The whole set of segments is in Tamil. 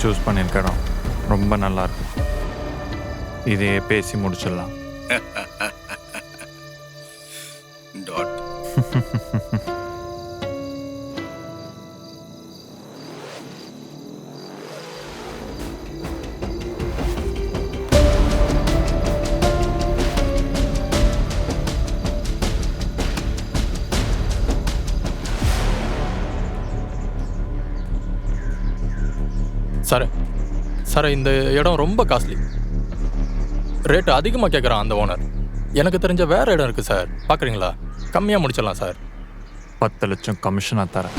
சூஸ் பண்ணியிருக்க இடம் ரொம்ப நல்லா இருக்கு. இதையே பேசி முடிச்சிடலாம். டாட். சார் சார் இந்த இடம் ரொம்ப காஸ்ட்லி, ரேட்டு அதிகமாக கேட்குறான் அந்த ஓனர். எனக்கு தெரிஞ்ச வேற இடம் இருக்குது சார், பார்க்குறீங்களா? கம்மியாக முடிச்சிடலாம் சார். 10 லட்சம் கமிஷனாக தரேன்.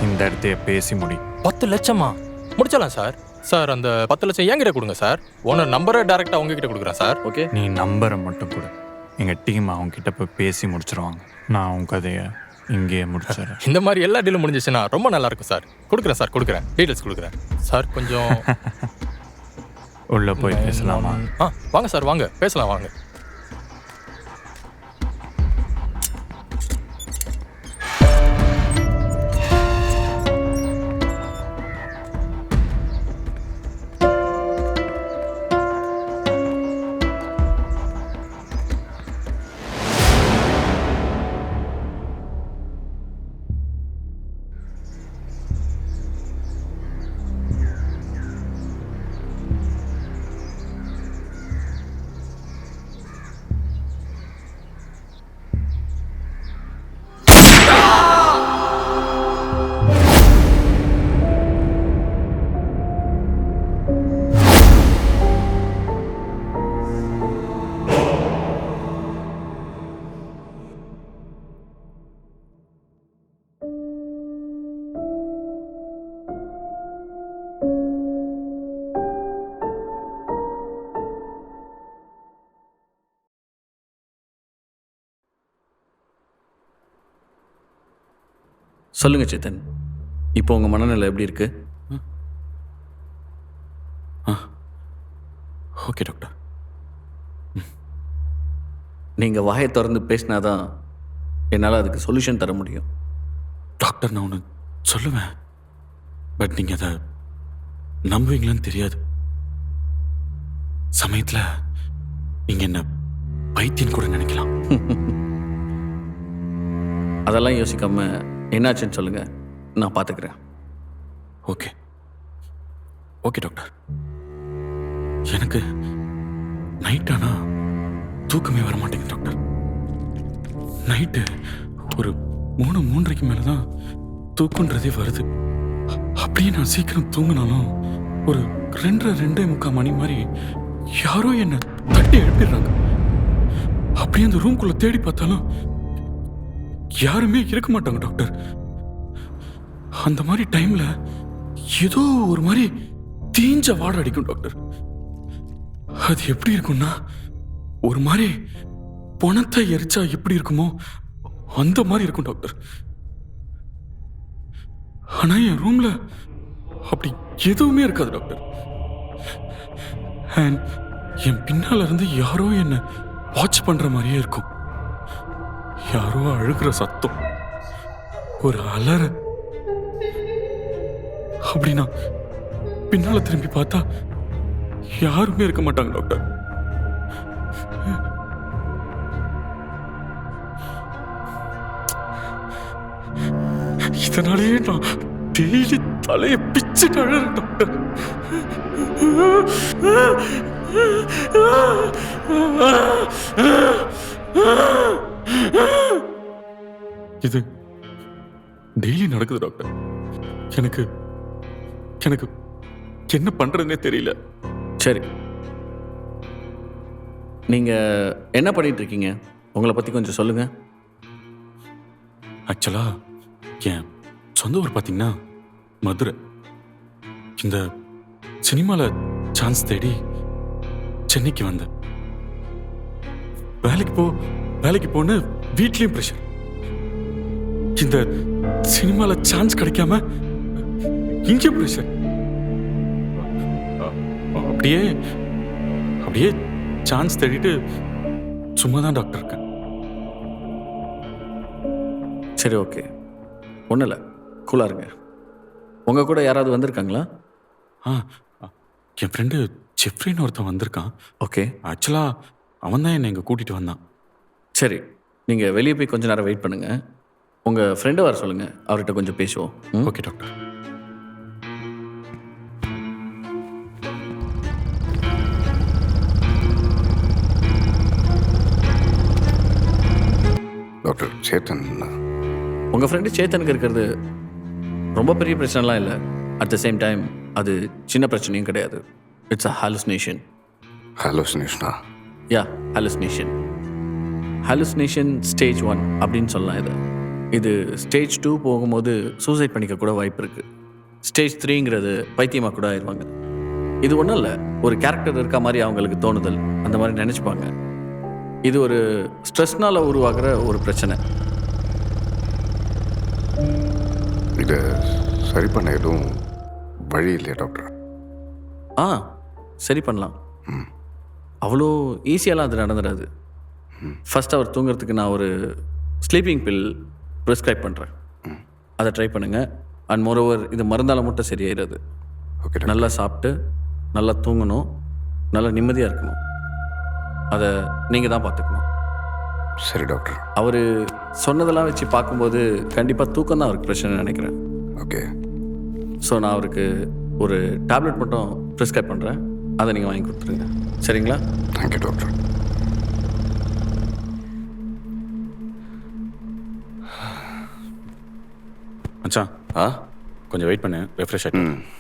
இந்த இடத்தையே பேசி முடி. 10 லட்சமா? முடிச்சிடலாம் சார். சார் அந்த 10 லட்சம் என்கிட்ட கொடுங்க சார். ஓனர் நம்பரை டேரெக்டாக உங்ககிட்ட கொடுக்குறேன் சார். ஓகே, நீ நம்பரை மட்டும் கொடு. எங்கள் டீம் அவங்ககிட்ட போய் பேசி முடிச்சிருவாங்க. நான் உன் கதையை இங்கேயே முடிச்சிடறேன். இந்த மாதிரி எல்லா டீலும் முடிஞ்சிச்சுன்னா ரொம்ப நல்லா இருக்கும் சார். கொடுக்குறேன் சார், கொடுக்குறேன், டீட்டெயில்ஸ் கொடுக்குறேன் சார். கொஞ்சம் உள்ளே போய் பேசலாமா? வாங்க சார், வாங்க பேசலாம், வாங்க. சொல்லுங்கள் சேத்தன், இப்போ உங்கள் மனநிலை எப்படி இருக்கு? Okay doctor. நீங்கள் வாயை திறந்து பேசினாதான் என்னால் அதுக்கு சொல்யூஷன் தர முடியும். டாக்டர், நான் ஒன்று சொல்லுவேன், பட் நீங்கள் அதை நம்புவீங்களான்னு தெரியாது. சமயத்தில் நீங்கள் என்ன பைத்தியம் கூட நினைக்கலாம். அதெல்லாம் யோசிக்காம என்னாச்சுன்னு சொல்லுங்கள், நான் பார்த்துக்கிறேன். Okay okay doctor. எனக்கு நைட் ஆனால் தூக்கமே வர மாட்டேங்குது டாக்டர். நைட்டு ஒரு 3:30 மேலே தான் தூக்கன்றதே வருது. அப்படியே நான் சீக்கிரம் தூங்கினாலும் ஒரு 2:30 மணி மாதிரி யாரோ என்னை தட்டி எழுப்பிடுறாங்க. அப்படியே அந்த ரூம்குள்ளே தேடி பார்த்தாலும் யாருமே இருக்க மாட்டாங்க டாக்டர். அந்த மாதிரி டைம்ல ஏதோ ஒரு மாதிரி தீஞ்ச வாடை அடிக்கும் டாக்டர். அது எப்படி இருக்கும்னா, ஒரு மாதிரி பணத்தை எரிச்சா எப்படி இருக்குமோ அந்த மாதிரி இருக்கும் டாக்டர். ஆனா என் ரூம்ல அப்படி எதுவுமே இருக்காது டாக்டர். அண்ட் என் பின்னால இருந்து யாரோ என்ன வாட்ச் பண்ற மாதிரியே இருக்கும். யாரோ அழுகிற சத்தம், ஒரு அலற. அப்படின்னா பின்னால திரும்பி பார்த்தா யாருமே இருக்க மாட்டாங்க டாக்டர். இதனாலேயே நான் டெய்லி தலையை பிச்சுட்டு அழறேன் டாக்டர். இது டெய்லி நடக்குது டாக்டர். எனக்கு எனக்கு என்ன பண்றதுன்னே தெரியல. சரி, நீங்கள் என்ன பண்ணிட்டு இருக்கீங்க? உங்களை பற்றி கொஞ்சம் சொல்லுங்கள். ஆக்சுவலா என் சொந்த ஊர் பார்த்தீங்கன்னா மதுரை. இந்த சினிமாவில் சான்ஸ் தேடி சென்னைக்கு வந்தேன். வேலைக்கு போன்னு வீட்லேயும் ப்ரெஷர். இந்த சினிமாவில் சான்ஸ் கிடைக்காம இங்கே ப்ரெஷர். அப்படியே சான்ஸ் தேடிட்டு சும்மா தான் டாக்டர் இருக்கேன். சரி, ஓகே, ஒன்றும் இல்லை, கூலாக இருங்க. உங்கள் கூட யாராவது வந்திருக்காங்களா? என் ஃப்ரெண்டு ஜெஃப்ரின்னு ஒருத்தன் வந்திருக்கான். ஓகே, ஆக்சுவலாக அவன் தான் என்னை இங்கே கூட்டிகிட்டு வந்தான். சரி, நீங்கள் வெளியே போய் கொஞ்ச நேரம் வெயிட் பண்ணுங்கள். உங்கள் ஃப்ரெண்டு வர சொல்லுங்கள், அவர்கிட்ட கொஞ்சம் பேசுவோம். Okay doctor. டாக்டர் சேத்தன் உங்கள் ஃப்ரெண்டு சேத்தனுக்கு இருக்கிறது ரொம்ப பெரிய பிரச்சனைலாம் இல்லை. அட் த சேம் டைம் அது சின்ன பிரச்சனையும் கிடையாது. It's a hallucination. ஹாலோசினேஷனா? Yeah, hallucination. ஹாலுசினேஷன் ஸ்டேஜ் 1 அப்படின்னு சொல்லலாம். இது ஸ்டேஜ் 2 போகும்போது சூசைட் பண்ணிக்க கூட வாய்ப்பு இருக்குது. ஸ்டேஜ் 3ங்கிறது பைத்தியமாக கூட ஆயிடுவாங்க. இது ஒன்றும் இல்லை, ஒரு கேரக்டர் இருக்க மாதிரி அவங்களுக்கு தோணுதல், அந்த மாதிரி நினச்சிப்பாங்க. இது ஒரு ஸ்ட்ரெஸ்னால் உருவாகிற ஒரு பிரச்சனை. இதை சரி பண்ண எதுவும் வழி இல்லையா டாக்டர்? சரி பண்ணலாம். அவ்வளோ ஈஸியாலாம் அது நடந்துடாது. ஃபர்ஸ்ட் அவர் தூங்குறதுக்கு நான் ஒரு ஸ்லீப்பிங் பில் ப்ரிஸ்கிரைப் பண்ணுறேன். அதை ட்ரை பண்ணுங்கள். அண்ட் மோரோவர் இது மருந்தால் மட்டும் சரியாயிடாது. ஓகே, நல்லா சாப்பிட்டு நல்லா தூங்கணும், நல்லா நிம்மதியாக இருக்கணும். அதை நீங்கள் தான் பார்த்துக்கணும். சரி டாக்டர். அவர் சொன்னதெல்லாம் வச்சு பார்க்கும்போது கண்டிப்பாக தூக்கம் தான் அவருக்கு பிரச்சனை நினைக்கிறேன். ஓகே. ஸோ நான் அவருக்கு ஒரு டேப்லெட் மட்டும் ப்ரிஸ்கிரைப் பண்ணுறேன், அதை நீங்கள் வாங்கி கொடுத்துருங்க. சரிங்களா? Thank you doctor. மச்சான் கொஞ்சம் வெயிட் பண்ணு, ரெஃப்ரெஷ் ஆகிட்டு.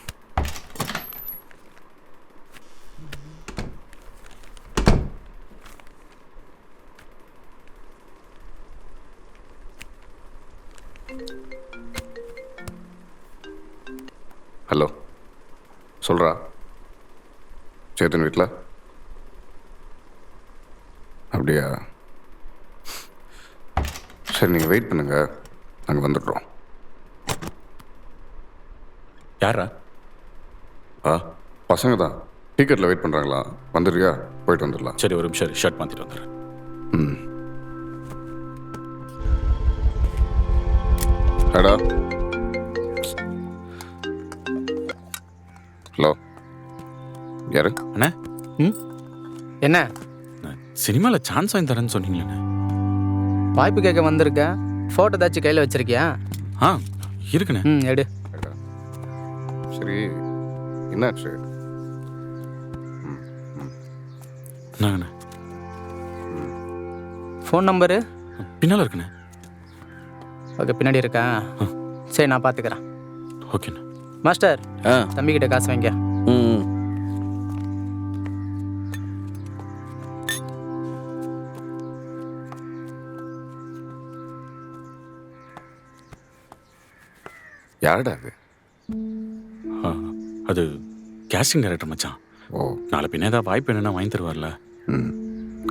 ஹலோ, சொல்கிறா சேத்தன் வீட்டில்? அப்படியா? சரி, நீங்கள் வெயிட் பண்ணுங்கள், நாங்கள் வந்துடுறோம். யாரா? பசங்க தான் டிக்கெட்டில் வெயிட் பண்ணுறாங்களா? வந்துடுறியா? போயிட்டு வந்துடலாம். சரி, ஒரு நிமிஷம் ஷர்ட் மாற்றிட்டு வந்துடுறேன். ஹலோ ஹலோ, யாரு? அண்ணா, என்ன சினிமாவில் சான்ஸ் வாங்கி தரேன்னு சொன்னீங்களே. வாய்ப்பு கேட்க வந்திருக்கேன். ஃபோட்டோ ஏதாச்சும் கையில் வச்சிருக்கியா? இருக்குண்ணே. எடு. சரி, என்னாச்சு? என்னங்கண்ணே? ஃபோன் நம்பரு பின்னால் இருக்குண்ணே. ஓகே, பின்னாடி இருக்கா? சரி, நான் பார்த்துக்கிறேன். ஓகேண்ணே. மாஸ்டர், தம்பிக்கிட்ட காசு வாங்கிக்க. யாருடா அது? அது கேஸ்டிங் டைரக்டர் மச்சான். ஓ, நாளை பின்ன ஏதாவது வாய்ப்பு என்னென்னா வாங்கி தருவார்ல.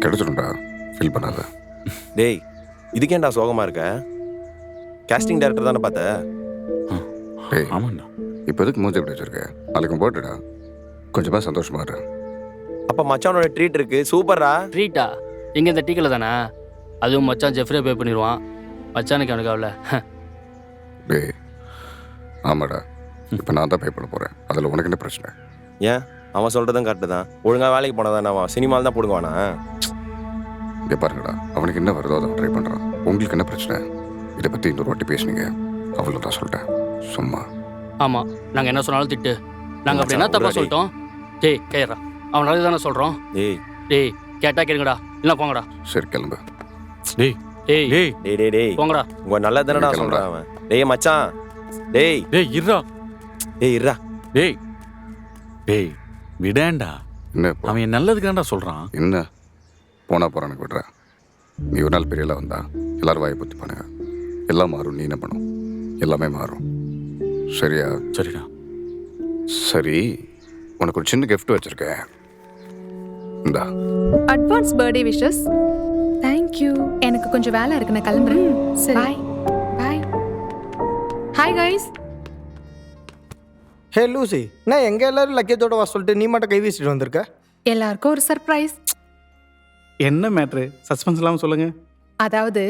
கிடைச்சிடும்டா, ஃபீல் பண்ணாத. டேய், இதுக்கேண்டா சோகமாக இருக்க? கேஸ்டிங் டைரக்டர் தானே பார்த்த? டேய், ஆமாண்ணா. இப்போ எதுக்கு மூஞ்சி எப்படி வச்சிருக்க? நாளைக்கு போட்டுடா, கொஞ்சமாக சந்தோஷமா இரு. அப்போ மச்சானோட ட்ரீட் இருக்கு, சூப்பரா. ட்ரீட்டா? இங்கே இந்த டீக்கில் தானே? அதுவும் மச்சான் ஜெஃப்ரே பே பண்ணிடுவான். மச்சானுக்கு அவனுக்கு அவ்வளோ. டேய், ஆமாடா, இப்போ நான் தான் பே பண்ண போகிறேன். அதில் உனக்கு என்ன பிரச்சனை? ஏன்? அவன் சொல்கிறதும் கரெக்டு தான். ஒழுங்காக வேலைக்கு போனதானே அவன் சினிமாவில் தான் போடுவானா? இங்கே பாருங்கடா, அவனுக்கு என்ன வருதோ அதை ட்ரை பண்ணுறான். உங்களுக்கு என்ன பிரச்சனை? இதை பற்றி இன்னொரு வாட்டி பேசுனீங்க, அவ்வளோ தான் சொல்லிட்டேன். சும்மா. ஆமாம், நாங்கள் என்ன சொன்னாலும் திட்டு. நாங்கள் அப்படி என்ன தப்பாக சொல்லிட்டோம்? டேய் கேட்குறா, அவன் நல்லது தானே சொல்கிறோம். டேய் டேய் கேட்டா கேளுங்கடா, இல்லை போங்கடா. சரி, கிளம்பு. டேய் டேய் டேய் டேய் டேய் டேய் போங்கடா. உங்க நல்லது தானடா சொல்கிறான் அவன். டேய் மச்சான், டேய் டேய் இருடா. டேய் இருடா. டேய் டேய் விடேண்டா. என்ன இப்போ? அவன் என் நல்லதுக்காண்டா சொல்கிறான். என்ன போனா போகிறானுக்கு விடுற? நீ ஒரு நாள் பெரியல வந்தா எல்லாரும் வாயை பற்றி பண்ணுங்க. எல்லாம் மாறும். நீ என்ன பண்ணும்? எல்லாமே மாறும். சரியா? சரிடா. சரி, உனக்கு ஒரு சின்ன gift வச்சிருக்கேன். இந்தா. Advance birthday wishes. Thank you. எனக்கு கொஞ்சம் வேலை இருக்கு, நான் கிளம்புறேன். சரி. Bye bye. Hi guys. Hey Lucy, நான் எங்க எல்லாரும் லக்கேஜோட வா சொல்லிட்டு நீ மட்டும் கை வீசிட்டு வந்திருக்க? எல்லாருக்கும் ஒரு சர்ப்ரைஸ். என்ன மேட்ரு? சஸ்பென்ஸ் இல்லாமல் சொல்லுங்க. அதாவது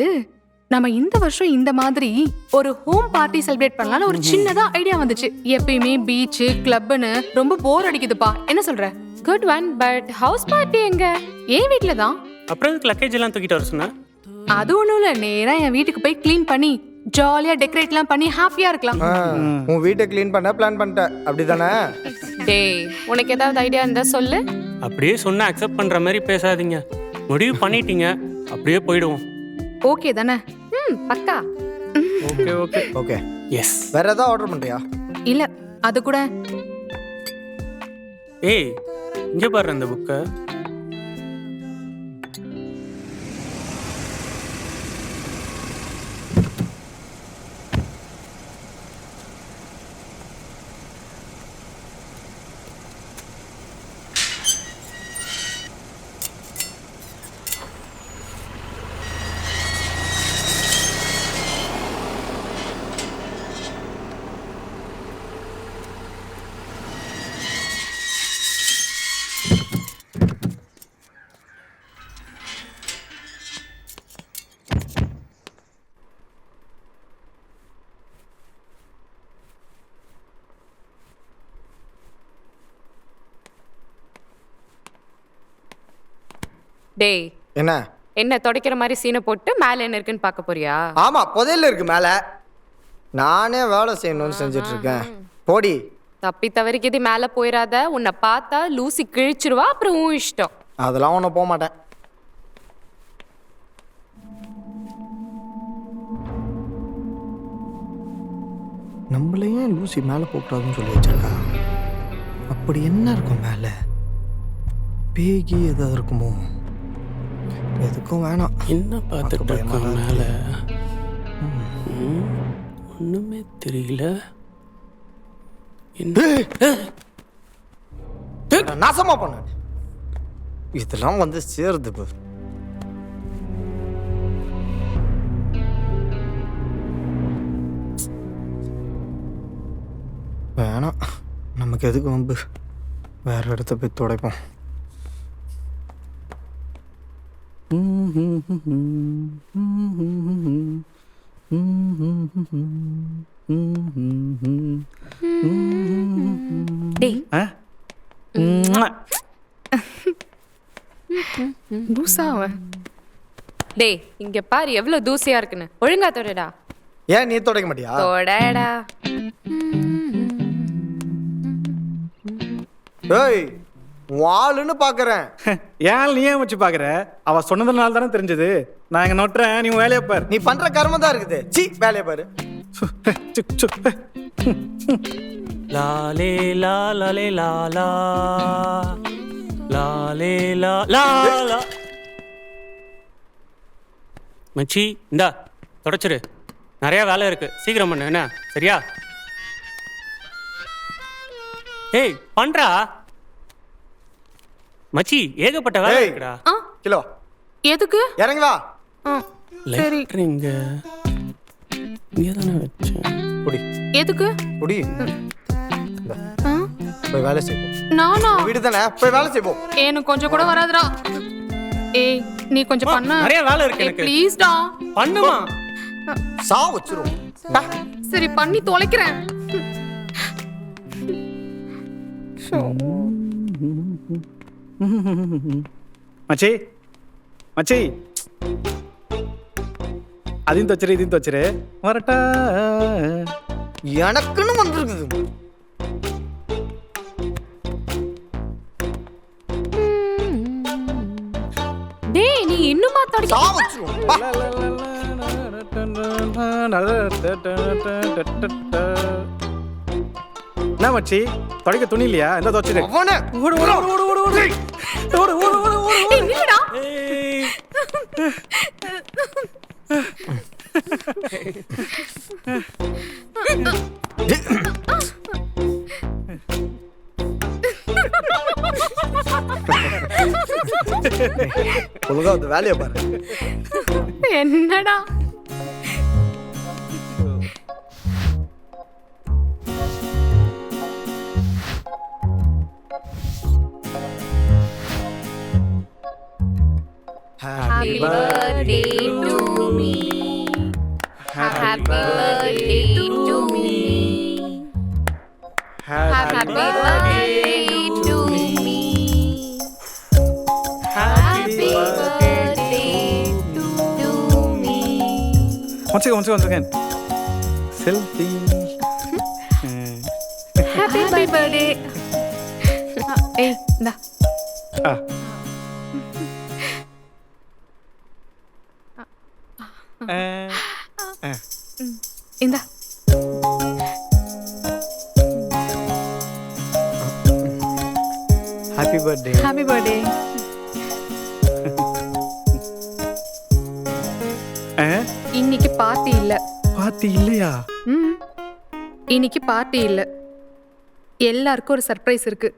நம்ம இந்த வருஷம் இந்த மாதிரி ஒரு ஹோம் பார்ட்டி செலிப்ரேட் பண்ணலாம்னு ஒரு சின்னதா ஐடியா வந்துச்சு. எப்பயுமே பீச் கிளப்னு ரொம்ப போர் அடிக்குதுப்பா. என்ன சொல்ற? Good one, but house party எங்க? என் வீட்ல தான். அப்புறம் இதுக்கு லக்கேஜ் எல்லாம் தூக்கிட்டு வர சொன்னா? அது ஒண்ணும் இல்ல, நேரா என் வீட்டுக்கு போய் க்ளீன் பண்ணி ஜாலியா டெக்கரேட்லாம் பண்ணி ஹாப்பியா இருக்கலாம். உன் வீட்டை க்ளீன் பண்ண பிளான் பண்ணிட்டேன் அப்படிதானே? டேய், உனக்கு ஏதாவது ஐடியா இருந்தா சொல்லு. அப்படியே சொன்னா அக்செப்ட் பண்ற மாதிரி பேசாதீங்க. முடிவு பண்ணிட்டீங்க, அப்படியே போயிடுவோம். ஓகே தானே? பக்கா. Okay okay okay. எஸ். வேற ஏதாவது ஆர்டர் பண்றியா? இல்ல, அது கூட ஏய், இங்க பாரு அந்த புக்கை. டேய், என்ன என்ன துடைக்கிற மாதிரி சீனை போட்டு மேல என்ன இருக்குன்னு பார்க்க போறியா? ஆமா, புதையல் இருக்கு மேல. நானே வேலை செய்யணும்னு செஞ்சுட்டு இருக்கேன். போடி. தப்பி தவறிக்கு இது மேல போயிடாத. உன்னை பார்த்தா லூசி கிழிச்சிருவா, அப்புறம் உன் இஷ்டம். அதெல்லாம் ஒன்றும் போக மாட்டேன். நம்மளையே லூசி மேலே போகக்கூடாதுன்னு சொல்லி வச்சிருக்கா. அப்படி என்ன இருக்கும் மேலே? பேகி எதாவது இருக்குமோ? எதுக்கும் வேணாம். என்ன பார்த்துட்டு இருக்கோம் மேல? ஒண்ணுமே தெரியல. நாசமா பண்ண இதெல்லாம் வந்து சேருது. வேணாம், நமக்கு எதுக்கு வம்பு? வேற இடத்த போய் துடைப்போம். டேய், லூசா அவன். டேய், இங்க பாரு எவ்வளவு தூசியா இருக்குன்னு. ஒழுங்கா தொடடா. ஏன் நீ துடைக்க மாட்டியா? தொடடா. ஏய், வாளுன்னு பாக்குறேன். ஏன் நீ ஏன் வச்சு பாக்குற? அவ சொன்னதுனால தானே தெரிஞ்சது. நான் எங்க நோட்டுறேன், நீ வேலையை பாரு. நீ பண்ற கர்மம் தான் இருக்குது. சீ, வேலையை பாரு. லாலே லாலே லாலா லாலே லாலா. மச்சி, இந்தா தொடச்சிரு. நிறைய வேலை இருக்கு, சீக்கிரம் பண்ணு. என்ன சரியா? ஏய், பண்றா மச்சி, ஏகப்பட்ட வேலை இருக்குடா. கிலோ எதுக்கு? இறங்கி வா. சரி. இங்க தானே வச்சேன். குடி. எதுக்கு? குடி. போய் வேலை செய்வோம். நானா? வீடு தானே, போய் வேலை செய்வோம். எனக்கு கொஞ்சம் கூட வராதுடா. ஏய், நீ கொஞ்சம் பண்ண. நிறைய வேலை இருக்கு எனக்கு. ப்ளீஸ் டா. பண்ணுமா? சா வச்சிரும். சரி, பண்ணி தொலைக்கிறேன். மச்சி மச்சி, அதையும் தச்சிரு இதையும் தச்சிரு. வரட்டா? எனக்குன்னு வந்திருக்குது. டேய், நீ இன்னுமா சா வச்சிரும். வா. என்ன மச்சி, தொடக்க துணி இல்லையா? இந்த தச்சிரு. அவனே ஓடு ஓடு ஓடு ஓடு ஓடு ஓடு ஓடு ஓடு ஓடு ஓடு. ஏய், நில்லுடா. ஒழுங்கா வந்து வேலையை பாரு. என்னடா? Happy birthday to me. Happy birthday to me. Happy birthday to me. Happy birthday to me. Once again. Selfie. Happy birthday. ஏய் இந்தா. இந்தா. Happy birthday. Happy birthday. இன்னைக்கு பார்ட்டி இல்ல. பார்ட்டி இல்லையா? இன்னைக்கு பார்ட்டி இல்ல. எல்லாருக்கும் ஒரு சர்ப்ரைஸ் இருக்கு.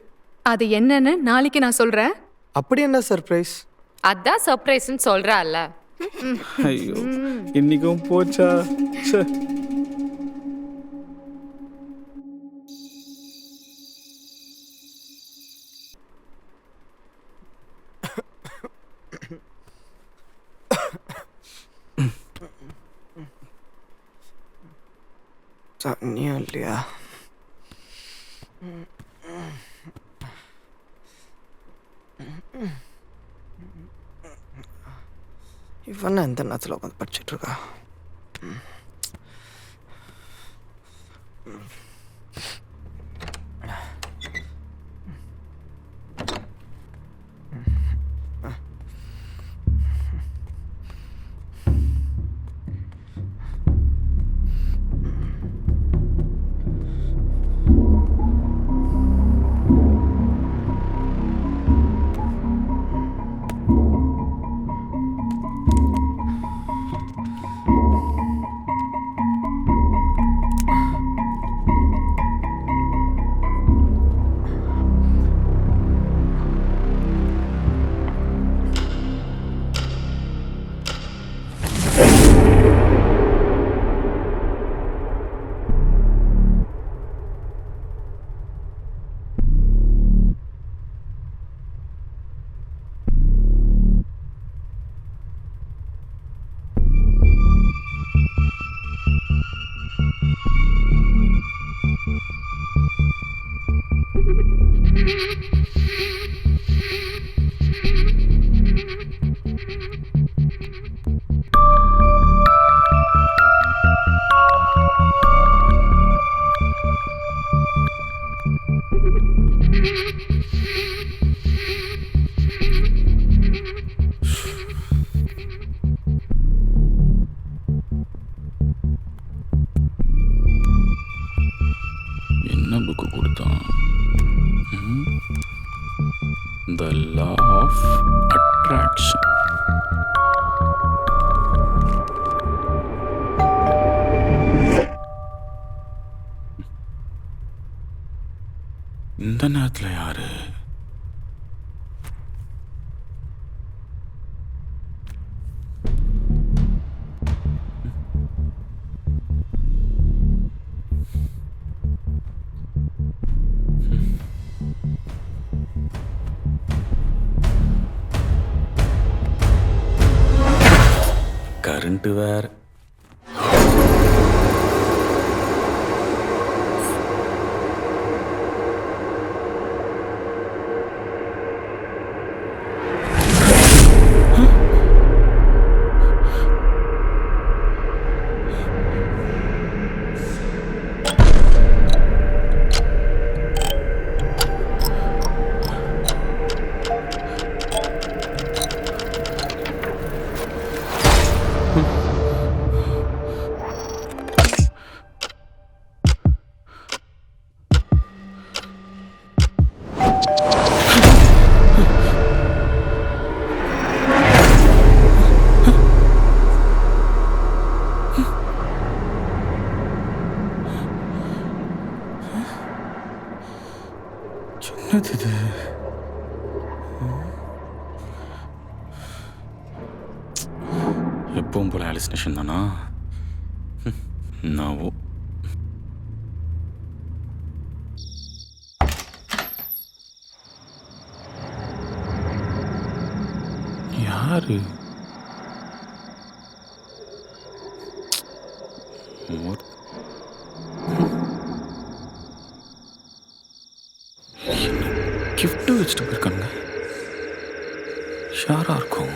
அது என்னன்னு நாளைக்கு நான் சொல்றேன். அப்படி என்ன சர்ப்ரைஸ்? அதான் சர்ப்ரைஸ்னு சொல்றால. ஐயோ இன்னைக்கும் போச்சா? ச்சே. தண்ணியும் இல்லையா? இவன் எந்த நேரத்தில் உட்காந்து படிச்சுட்டு இருக்கா? என்ன புக்கு கொடுத்தான்? த லா ஆஃப் அட்ராக்ஷன். இந்த நேரத்தில் யாரு? கரண்ட் வேற. என்னது இது? எப்பவும் போல ஹாலுசினேஷன் தானா? நாவோ யாரு? கிஃப்ட் வச்சுட்டு போயிருக்கானுங்க. யாரா இருக்கும்?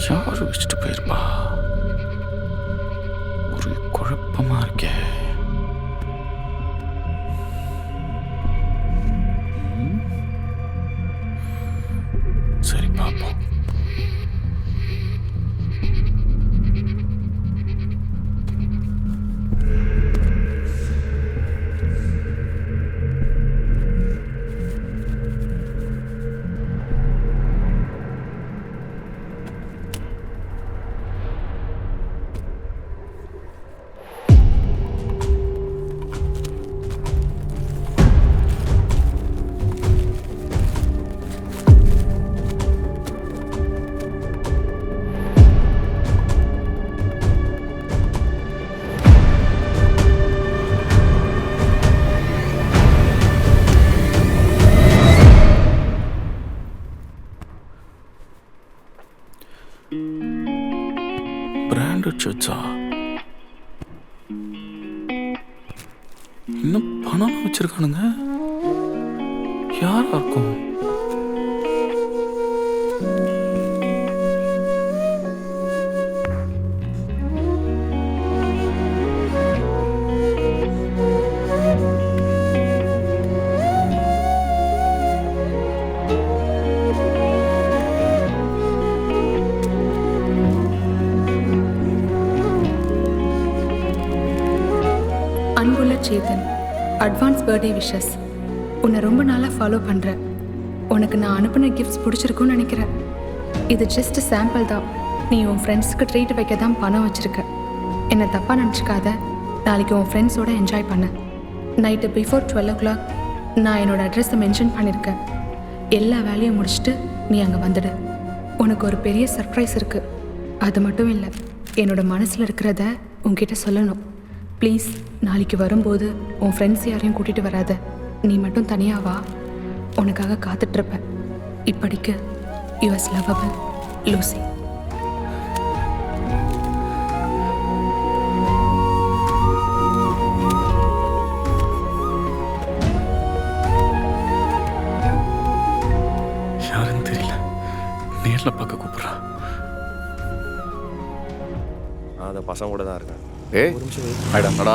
யாரு வச்சுட்டு போயிருப்பா? ஒரு குழப்பமா இருக்கே. சரி பாப்போம். பிராண்டட் ஷர்ட்ஸா? இன்னும் பணம் வச்சிருக்கானுங்க. யாரா இருக்கும்? அன்புள்ள சேதன், அட்வான்ஸ் பர்த்டே விஷஸ். உன்னை ரொம்ப நாளாக ஃபாலோ பண்ணுறேன். உனக்கு நான் அனுப்பின கிஃப்ட்ஸ் பிடிச்சிருக்குன்னு நினைக்கிறேன். இது ஜஸ்ட் சாம்பிள் தான். நீ உன் ஃப்ரெண்ட்ஸுக்கு ட்ரீட் வைக்க தான் பணம் வச்சுருக்க. என்னை தப்பாக நினச்சிக்காத. நாளைக்கு உன் ஃப்ரெண்ட்ஸோடு என்ஜாய் பண்ண. நைட்டு பிஃபோர் 12 o'clock நான் என்னோடய அட்ரஸை மென்ஷன் பண்ணியிருக்கேன். எல்லா வேலையும் முடிச்சுட்டு நீ அங்கே வந்துடு. உனக்கு ஒரு பெரிய சர்ப்ரைஸ் இருக்குது. அது மட்டும் இல்லை, என்னோடய மனசில் இருக்கிறத உன்கிட்ட சொல்லணும். ப்ளீஸ், நாளைக்கு வரும்போது உன் ஃப்ரெண்ட்ஸ் யாரையும் கூட்டிகிட்டு வராத. நீ மட்டும் தனியாக வா. உனக்காக காத்துட்ருப்பேன். இப்படிக்கு யுஎஸ் லவபிள் லூசி. யாருன்னு தெரியல. நேரில் பார்க்க கூப்பிட்றா. அந்த பசங்க கூட தான் இருக்கேன். ஒரு நிமிஷம் ஆயிடாடா.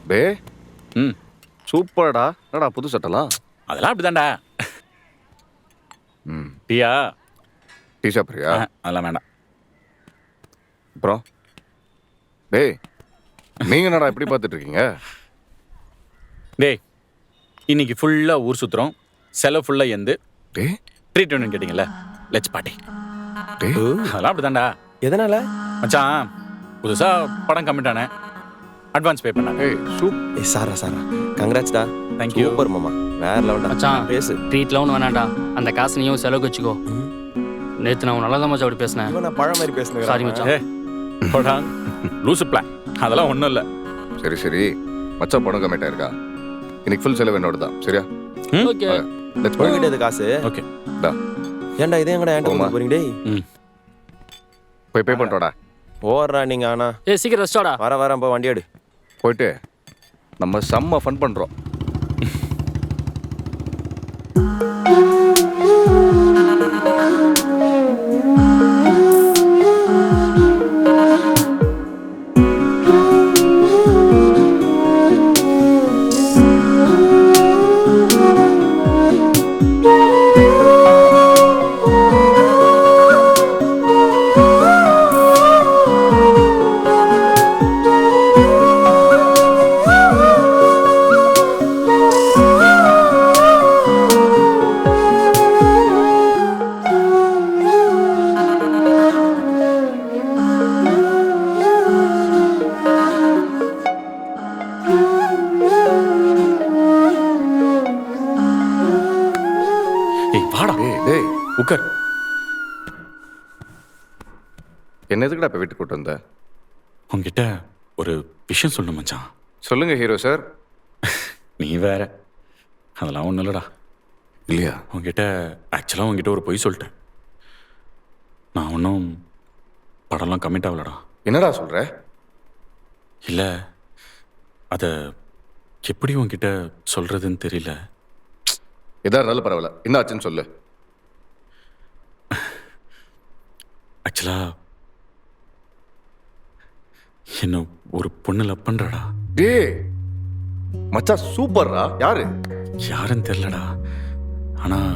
டே சூப்பர்டா. என்னடா புது சட்டலாம்? அதெல்லாம் அப்படிதான்டா. டீயா? டீ சாப்பிட்றியா? அதெல்லாம் வேண்டாம். அப்புறம் டேய், நீங்கள் என்னடா இப்படி பார்த்துட்டு இருக்கீங்க? டேய், இன்னைக்கு ஃபுல்லாக ஊர் சுற்றுறோம். செலவு ஃபுல்லாக எந்து டே ட்ரீட் வேணும்னு கேட்டிங்கல்ல, லெட்ஸ் பார்ட்டி. டே அதெல்லாம் அப்படிதான்டா. எதனால மச்சான் புதுசாக படம் கம்மிட் ஆனேன். அட்வான்ஸ் பே பண்ணாங்க. சாரா கங்க்ராட்ஸ்டா. தேங்க்யூ. சூப்பர் மாமா, வேற லெவல்டா. மச்சான் பேசு. ட்ரீட்லாம் ஒன்று வேணாண்டா. அந்த காசு நீயும் செலவுக்கு வச்சுக்கோ. நேற்று நான் நல்லா தான் மச்சான் அப்படி பேசினேன். நான் பழம் மாதிரி பேசுனேன். சாரி மச்சான். போடா லூசு பிளான். அதெல்லாம் ஒன்றும் இல்லை. சரி சரி, மச்சான் படம் கம்மிட்டாக இருக்கா? இன்னைக்கு ஃபுல் செலவு என்னோட தான். சரியா? ஓகே. லெட்ஸ் போய்கிட்டே இது காசு. ஓகே டா. ஏன்டா இதே எங்கடா ஏன்டா போறீங்க? டேய் போய் பே பண்ணிட்டோடா. ஓவர்ரா நீங்க. ஆனா சீக்கிரம் ரெஸ்டாடா. வரேன் போ, வண்டி எடு. போயிட்டு நம்ம செம்ம ஃபன் பண்ணுறோம். டேய் உட்கார். என்ன எதுக்குடா இப்போ வீட்டுக்கு கூட்டு வந்த? உங்ககிட்ட ஒரு விஷயம் சொல்லணும் மச்சான். சொல்லுங்க ஹீரோ சார். நீ வேற, அதெல்லாம் ஒன்றும் இல்லைடா. இல்லையா? உங்ககிட்ட ஆக்சுவலாக உங்ககிட்ட ஒரு பொய் சொல்லிட்டேன். நான் ஒன்றும் படம்லாம் கமிட் ஆகலடா. என்னடா சொல்ற? இல்லை, அதை எப்படி உங்ககிட்ட சொல்கிறதுன்னு தெரியல. எதா இருந்தாலும் பரவாயில்ல, என்ன ஆச்சுன்னு சொல்லு. ஆக்சுவலாக என்ன ஒரு பொண்ணு லவ் பண்ணுறாடா. டேய் மச்சான் சூப்பர்ரா. யாரு? யாருன்னு தெரிலடா. ஆனால்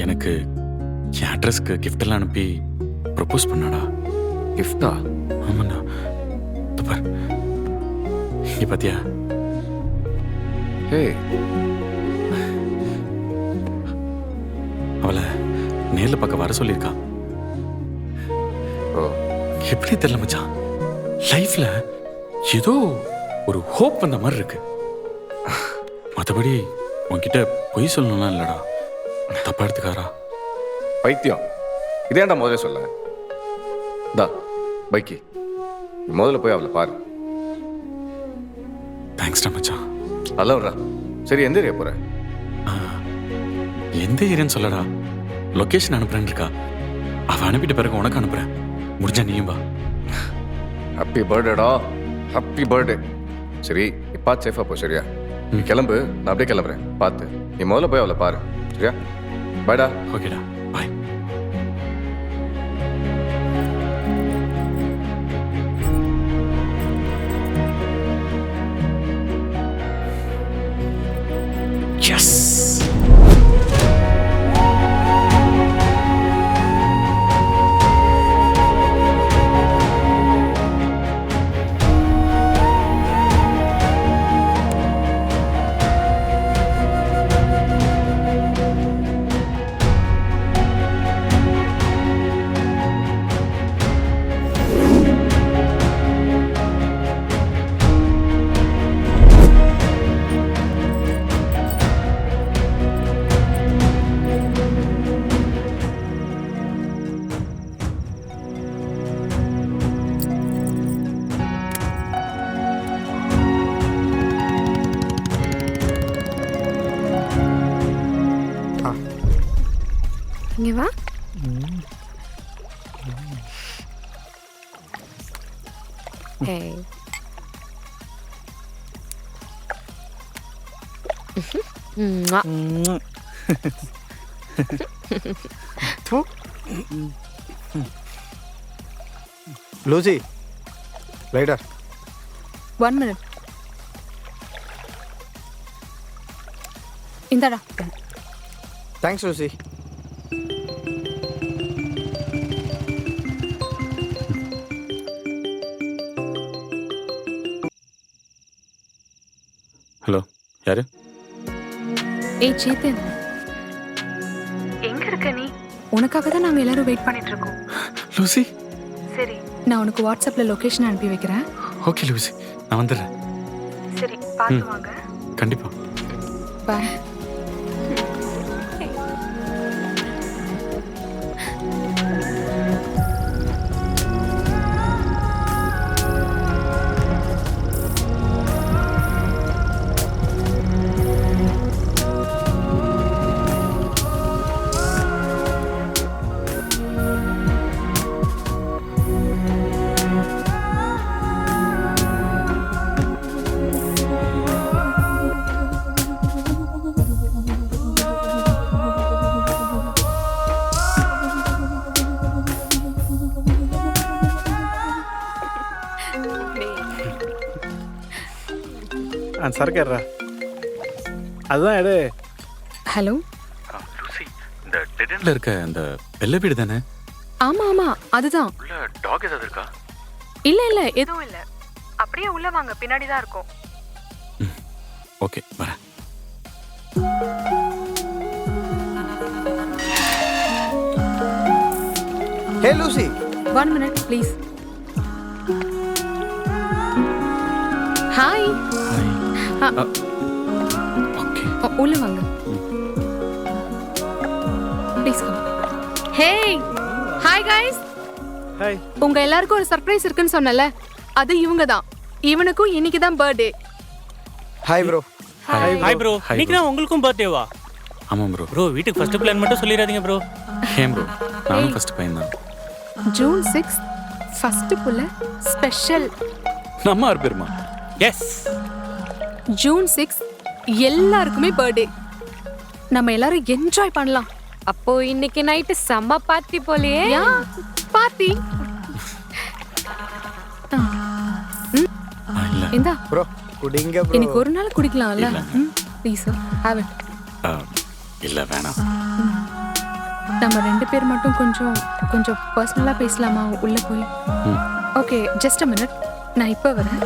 எனக்கு என் அட்ரஸ்க்கு கிஃப்டெல்லாம் அனுப்பி ப்ரப்போஸ் பண்ணாடா. கிஃப்டா? ஆமாண்ணா. பார், இங்கே பார்த்தியா? ஏய், அவளை நேரில் பார்க்க வர சொல்லியிருக்கா. ஓ, எப்படி தெரியல மச்சான், லைஃப்ல ஏதோ ஒரு ஹோப் வந்த மாதிரி இருக்கு. மற்றபடி உன்கிட்ட பொய் சொல்லணும்லாம் இல்லடா. தப்பா எடுத்துக்காரா? பைத்தியம். இதேண்டா முதல்ல சொல்ல. தா பைக்கி, நீ முதல்ல போய் அவளை பாரு. தேங்க்ஸ்டா மச்சான். அல்லவரா. சரி, எந்த ஏரியா போற? எந்த ஏரியான்னு சொல்லடா. லொக்கேஷன் அனுப்புறேன்னு இருக்கா. அவ அனுப்பிட்ட பிறகு உனக்கு அனுப்புறேன். முடிஞ்சா நீயும் வா. ஹாப்பி பர்த்டேடா. Happy birthday. சரி, நீ பார்த்து சேஃபாக போ. சரியா? நீ கிளம்பு, நான் அப்படியே கிளம்புறேன். பார்த்து நீ முதல்ல போய் அவளை பாரு. சரியா? பாய்டா. ஓகேடா, பாய். எஸ். இங்க வா. ஏய். ம்மா. Lucy rider. 1 minute. இந்தாடா. Thanks Lucy. ஹலோ, யாரு? ஏய் சேத்தன், எங்க இருக்க நீ? உனக்காக தான் நாங்க எல்லாரும் வெயிட் பண்ணிட்டு இருக்கோம். லூசி. சரி, நான் உனக்கு வாட்ஸ்அப்ல லொகேஷன் அனுப்பி வைக்கிறேன். ஓகே லூசி, நான் வந்துடுறேன். சரி, பார்த்து வாங்க. கண்டிப்பா. பாய். சரக்கேறா, அதுதான் எடு. ஹலோ லூசி, இந்த டெடன்ல இருக்க அந்த வெள்ளை வீடு தானே? ஆமா ஆமா, அதுதான். உள்ள டாக் ஏதாவது இருக்கா? இல்ல இல்ல, எதுவும் இல்ல. அப்படியே உள்ள வாங்க, பின்னாடி தான் இருக்கும். ஓகே, வரேன். Hey Lucy. 1 minute please. Hi. Okay, உள்ள வாங்க. Please come. Hey hi guys. Hi. உங்க எல்லாருக்கும் ஒரு சர்ப்ரைஸ் இருக்குன்னு சொன்னல, அது இவங்க தான். இவனுக்கும் இன்னைக்கு தான் birthday. Hi bro. Hi bro. இன்னைக்கு தான் உங்களுக்கும் பர்த்டேவா? ஆமாம் ப்ரோ. ப்ரோ வீட்டுக்கு ஃபர்ஸ்ட் பிளான் மட்டும் சொல்லிடாதீங்க ப்ரோ. ஏன் ப்ரோ, நானும் ஃபர்ஸ்ட் பையன் தான். ஜூன் 6 ஃபர்ஸ்ட் புள்ள ஸ்பெஷல். நம்ம ஆறு பேருமா? எஸ். ஜூன் 6 எல்லாருக்குமே பர்த்டே. நம்ம எல்லாரும் என்ஜாய் பண்ணலாம். அப்போ இன்னைக்கு நைட்டு செம்ம பார்ட்டி போலயே. யா பார்ட்டி. இல்லை இந்தா ப்ரோ குடிங்க ப்ரோ. இன்னைக்கு ஒரு நாள் குடிக்கலாம்ல. Please have it. இல்லை வேணாம். நம்ம 2 பேர் மட்டும் கொஞ்சம் பர்சனலா பேசலாமா உள்ள போய்? Okay just a minute. நான் இப்போ வரேன்.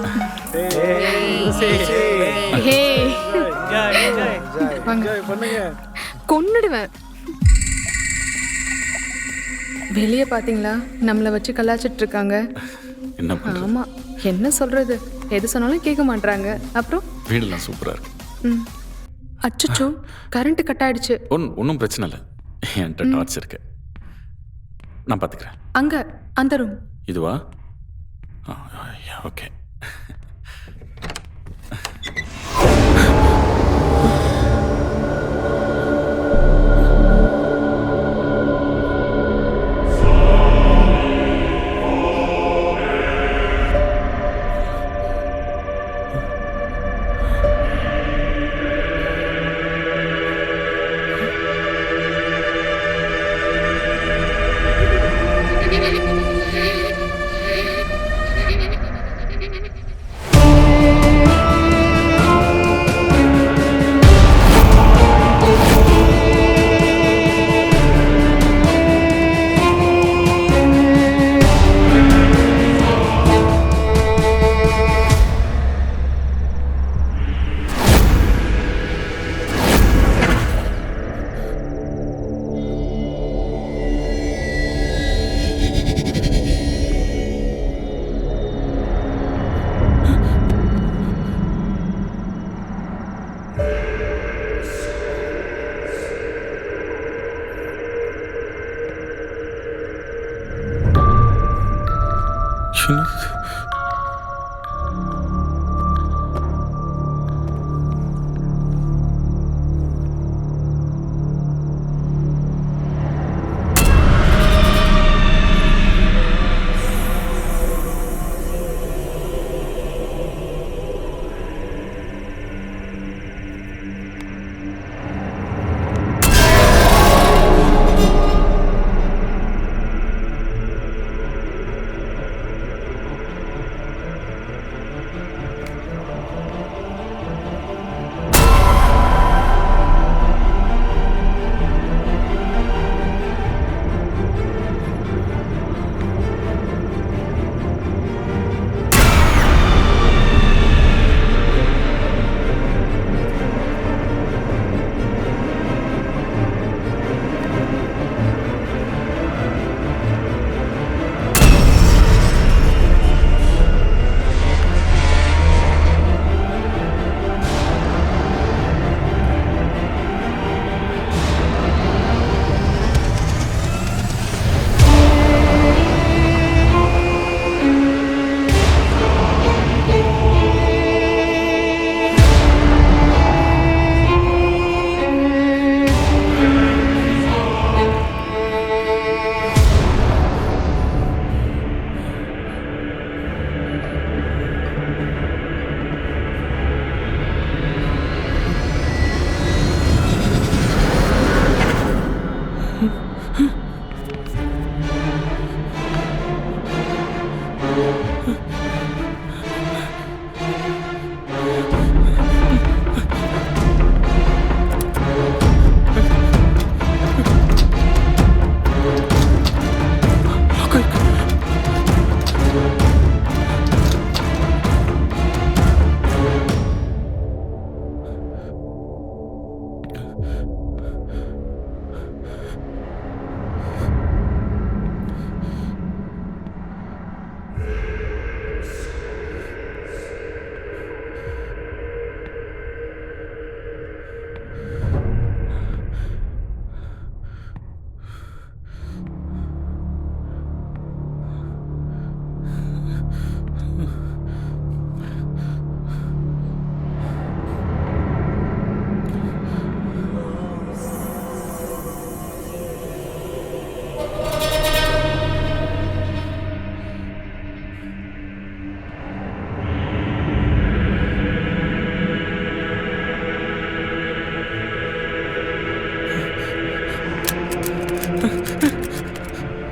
ஹே வாங்க பண்ணுங்க. கொன்னுடுவேன். வெளியே பாத்தீங்களா நம்மளை வச்சு கலாச்சிட்டு இருக்காங்க. என்ன பண்ணுறது? ஆமா என்ன சொல்றது, எது சொன்னாலும் கேட்க மாட்டாங்க. அப்புறம் வீடெல்லாம் சூப்பராக இருக்கு. அச்சச்சோ கரண்ட் கட் ஆயிடுச்சு. ஒன்றும் பிரச்சனை இல்லை, என்கிட்ட டார்ச் இருக்கு, நான் பார்த்துக்கிறேன். அங்க அந்த ரூம். இதுவா? ஓகே.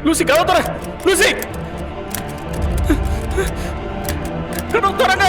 லூசி கதவு தர. லூசி கதவு தரங்க.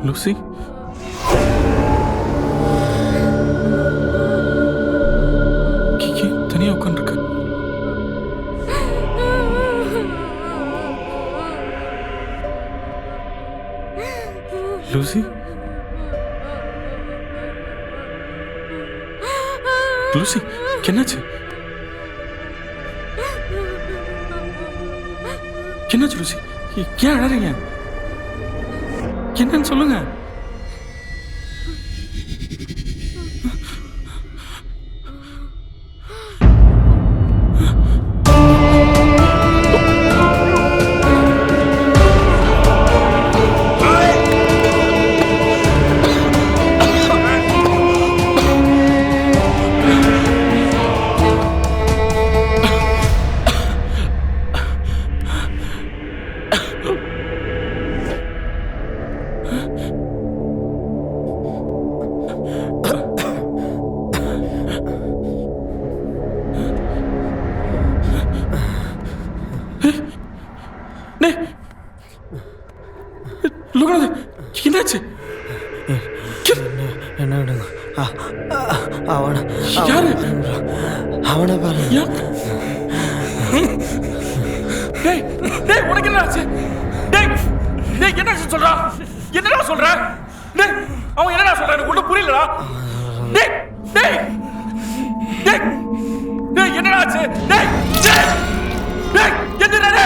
லூசி தனியா உட்காந்துருக்க. லூசி லூசி என்னாச்சு? என்னாச்சு லூசி? ஏன் அழறீங்க? என்னன்னு சொல்லுங்க. என்னாச்சு? என்ன அவனை பாரு. உனக்கு என்னாச்சு? என்ன சொல்றா? என்னடா சொல்ற? அவன் என்னடா சொல்றான்? எனக்கு ஒன்றும் புரியலடா. என்னடா ஆச்சு? என்னடா?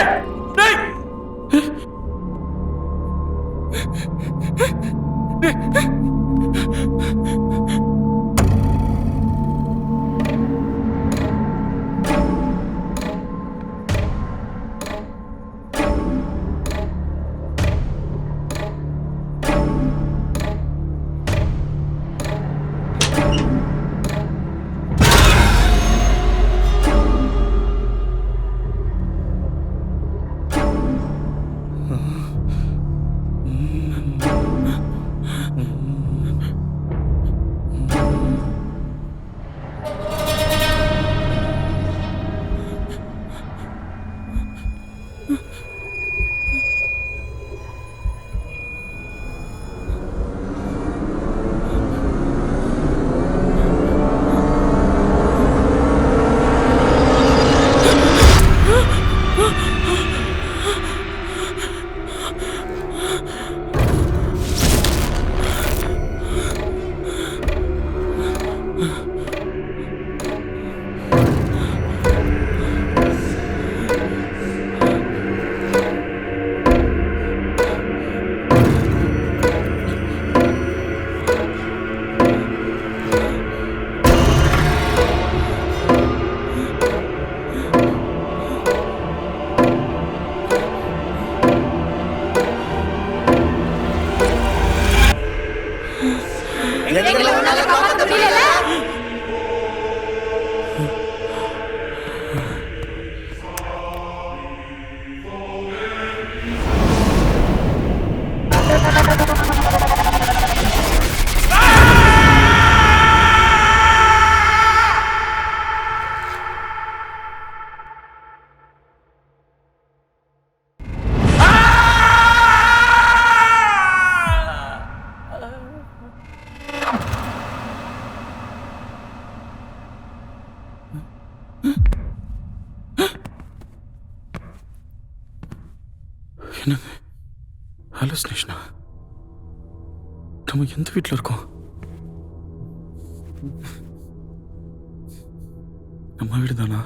எங்களை உன்னால காப்பாத்த முடியல. என்னது ஹாலுசினேஷனா? நம்ம எந்த வீட்டில் இருக்கோம்? நம்ம வீடு தானா?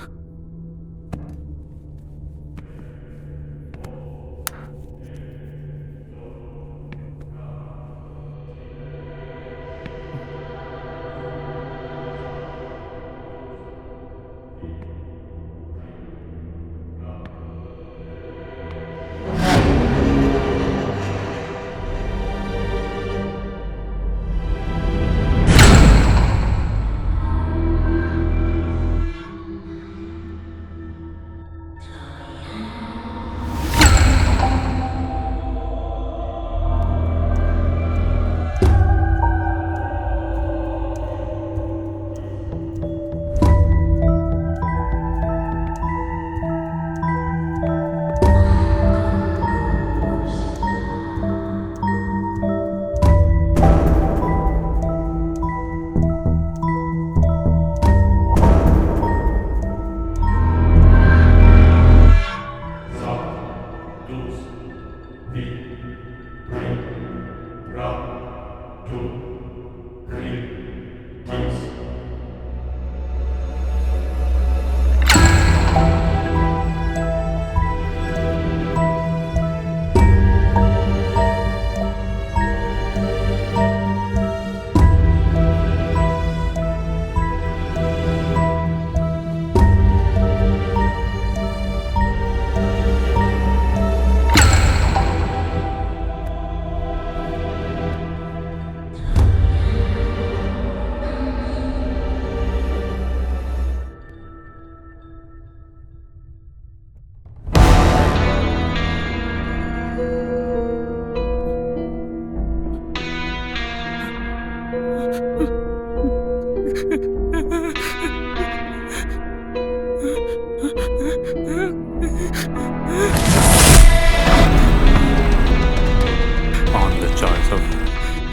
On the choice of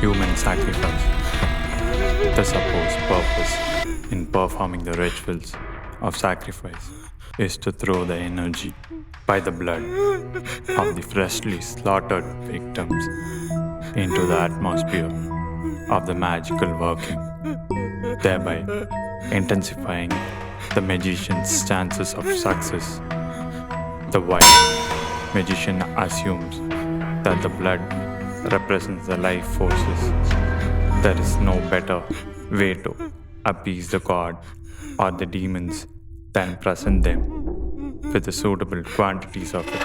human sacrifice, the supposed purpose in performing the rituals of sacrifice is to throw the energy by the blood of the freshly slaughtered victims into the atmosphere of the magical working, thereby intensifying the magician's chances of success. The white magician assumes that the blood represents the life forces. There is no better way to appease the god or the demons than present them with the suitable quantities of it.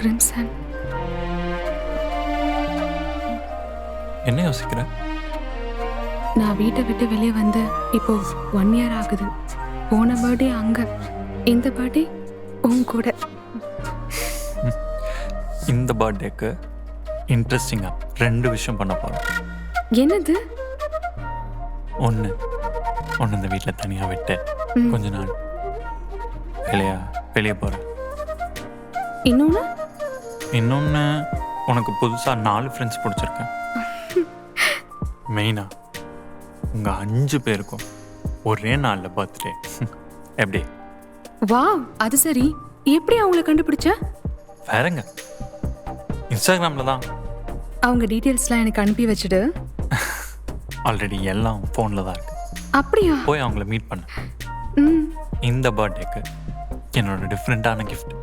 Crimson, என்ன யோசிக்கிற? நான் வீட்டை விட்டு வெளியே வந்து இப்போ 1 year ஆகுது. போன பர்த்டே அங்க, இந்த பர்த்டே உன் கூட. இந்த பர்த்டேக்கு இன்ட்ரெஸ்டிங்காக 2 விஷயம் பண்ண போகிறோம். என்னது? ஒன்று இந்த வீட்டில் தனியாக விட்டு கொஞ்ச நாள் வெளியே போகிறேன். இன்னொன்று உனக்கு புதுசாக 4 ஃப்ரெண்ட்ஸ் பிடிச்சிருக்கேன். மெயினாக உங்கள் 5 பேருக்கும் ஒரே நாளில் பர்த்டே. எப்படி? வாவ், அது சரி. எப்படி அவங்கள கண்டுபிடிச்ச? வேறங்க, இன்ஸ்டாகிராமில் தான். அவங்க டீட்டெயில்ஸ்லாம் எனக்கு அனுப்பி வச்சுடு. ஆல்ரெடி எல்லாம் ஃபோனில் தான் இருக்கு. அப்படியா? போய் அவங்கள மீட் பண்ண. இந்த பர்த்டேக்கு என்னோட டிஃப்ரெண்ட்டான gift.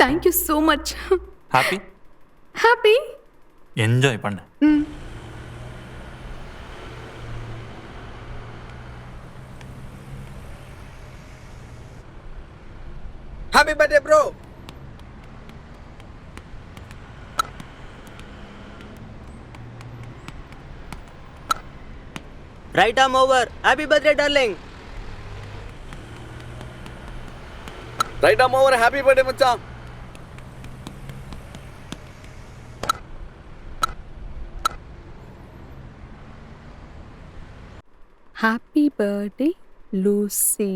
Thank you so much. Happy enjoy பண்ண. Happy birthday bro. Right arm over. Happy birthday darling. Right arm over. Happy birthday மச்சான். Happy birthday Lucy.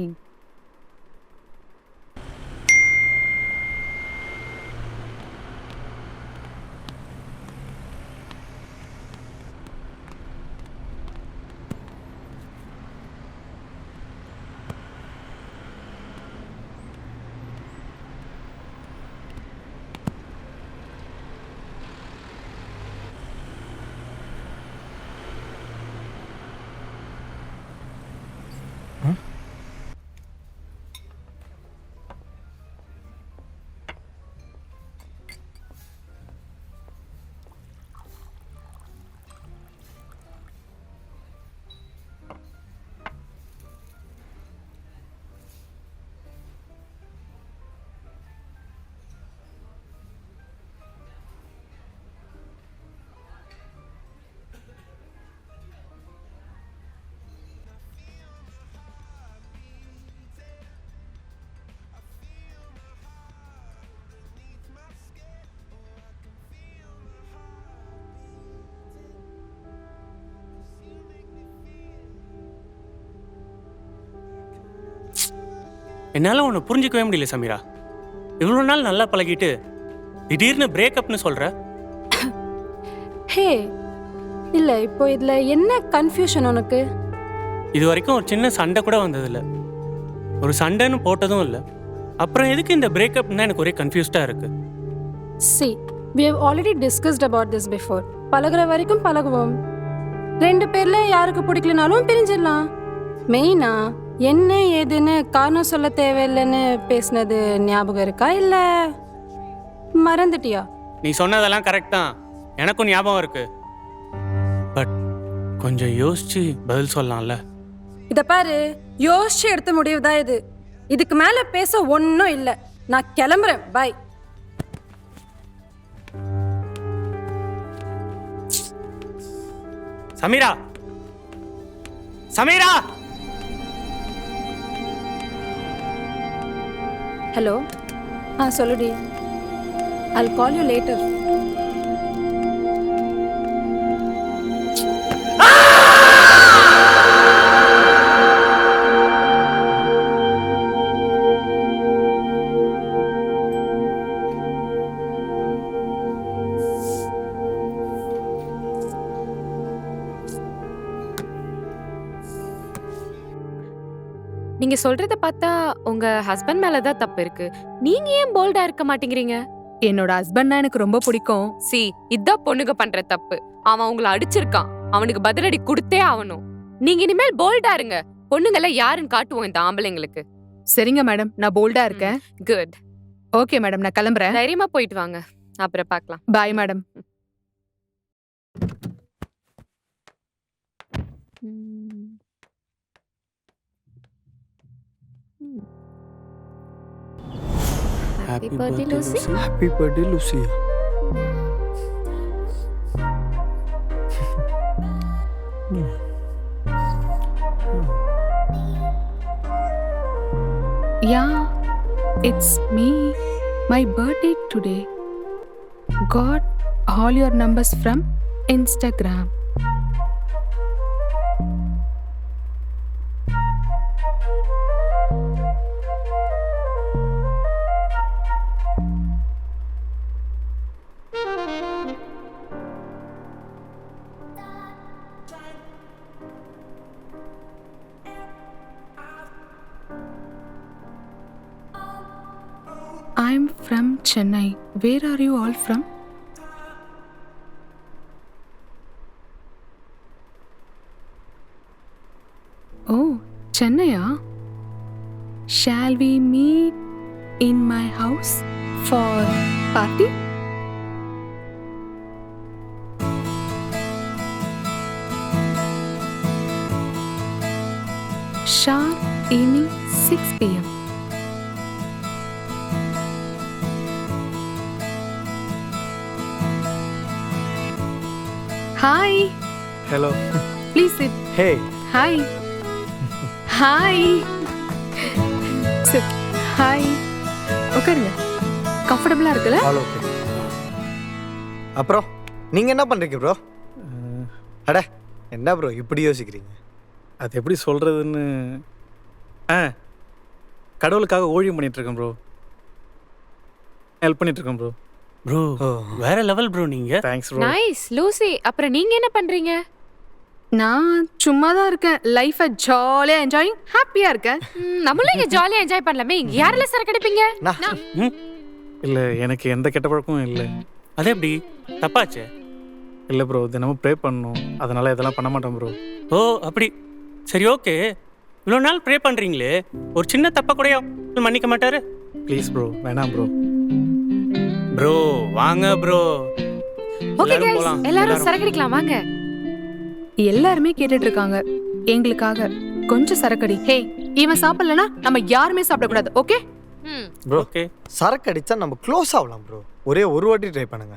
என்னால் உன்னை புரிஞ்சிக்கவே முடியல சமீரா. இவ்வளோ நாள் நல்லா பழகிட்டு திடீர்னு பிரேக்கப்னு சொல்கிற. ஹே இல்லை, இப்போ இதில் என்ன கன்ஃபியூஷன் உனக்கு? இது வரைக்கும் ஒரு சின்ன சண்டை கூட வந்ததில்லை, ஒரு சண்டைன்னு போட்டதும் இல்லை. அப்புறம் எதுக்கு இந்த பிரேக்கப்னா எனக்கு ஒரே கன்ஃபியூஸ்டாக இருக்குது. See, we have already discussed about this before. பழகுற வரைக்கும் பழகுவோம். 2 பேர்ல யாருக்கு பிடிக்கலனாலும் பிரிஞ்சிடலாம். மெயினா என்ன ஏதுன்னு காரணம் சொல்ல தேவையில்லைன்னு பேசினது ஞாபகம் இருக்கா இல்லை மறந்துட்டியா? நீ சொன்னதெல்லாம் கரெக்ட் தான், எனக்கும் ஞாபகம் இருக்கு. பட் கொஞ்சம் யோசிச்சு பதில் சொல்லலாம்ல. இதை பாரு, யோசிச்சு எடுத்த முடிவு தான் இது. இதுக்கு மேலே பேச ஒன்றும் இல்லை. நான் கிளம்புறேன். பாய். சமீரா, சமீரா. ஹலோ. சொல்லுடி. I'll call you later. நீங்க சொல்றத பார்த்தா உங்க ஹஸ்பண்ட் மேல தான் தப்பு இருக்கு. நீங்க ஏன் போல்டா இருக்க மாட்டேங்கிறீங்க? என்னோட ஹஸ்பண்ட்னா எனக்கு ரொம்ப பிடிக்கும். சி, இதான் பொண்ணுங்க பண்ற தப்பு. அவன் உங்களை அடிச்சிருக்கான், அவனுக்கு பதிலடி கொடுத்தே ஆகணும். நீங்க இனிமேல் போல்டா இருங்க. பொண்ணுங்கள யாருன்னு காட்டுவோம் இந்த ஆம்பளைங்களுக்கு. சரிங்க மேடம், நான் போல்டா இருக்கேன். குட். ஓகே மேடம், நான் கிளம்புறேன். தைரியமா போயிட்டு வாங்க, அப்புறம் பார்க்கலாம். Bye madam. Happy birthday, Lucy. Happy birthday Lucia. Yeah, it's me. My birthday today. Got all your numbers from Instagram. I'm from Chennai. Where are you all from? Oh, Chennai. Shall we meet in my house for party? Sharp evening 6 p.m. Hi. Hello. Please sit. Hey. Hi. Hi. Sit. Hi. உட்காருங்க. கம்ஃபர்டபுளா இருக்குல்ல? All okay. அப்புறம் நீங்க என்ன பண்றீங்க ப்ரோ? அட என்ன ப்ரோ இப்படி யோசிக்கிறீங்க? அது எப்படி சொல்கிறதுன்னு கடவுளுக்காக ஊழியம் பண்ணிகிட்ருக்கேன் ப்ரோ. ஹெல்ப் பண்ணிகிட்ருக்கேன் ப்ரோ. ப்ரோ வேற லெவல் ப்ரோ நீங்க. Thanks bro. நைஸ். லூசி, அப்புறம் நீங்க என்ன பண்றீங்க? நான் சும்மா தான் இருக்கேன். லைஃபை ஜாலியாக என்ஜாயிங் ஹாப்பியாக இருக்கேன். நம்மளும் இங்க ஜாலியா என்ஜாய் பண்ணலாமே. இங்க யாரெல்லாம் சரக்கு அடிப்பீங்க? இல்லை, எனக்கு எந்த கெட்ட பழக்கமும் இல்லை. அது எப்படி தப்பாச்சே? இல்லை ப்ரோ, தினமும் ப்ரே பண்ணணும், அதனால் இதெல்லாம் பண்ண மாட்டேன் ப்ரோ. ஓ அப்படி. சரி ஓகே. இவ்வளோ நாள் ப்ரே பண்ணுறீங்களே, ஒரு சின்ன தப்பை கூட மன்னிக்க மாட்டாரு? ப்ளீஸ் ப்ரோ, வேணாம் ப்ரோ. ப்ரோ வாங்க ப்ரோ. ஓகே गाइस, எல்லாரும் சரக்கு அடிக்கலாம் வாங்க. எல்லாருமே கேட்டுட்டு இருக்காங்க எங்களுக்காக கொஞ்சம் சரக்கடி. ஹே, இவன் சாப்பிடலனா நம்ம யாருமே சாப்பிடக்கூடாது. Okay bro. ஓகே. சரக்கு அடிச்சா நம்ம க்ளோஸ் ஆகலாம் ப்ரோ. ஒரே ஒரு வாட்டி ட்ரை பண்ணுங்க.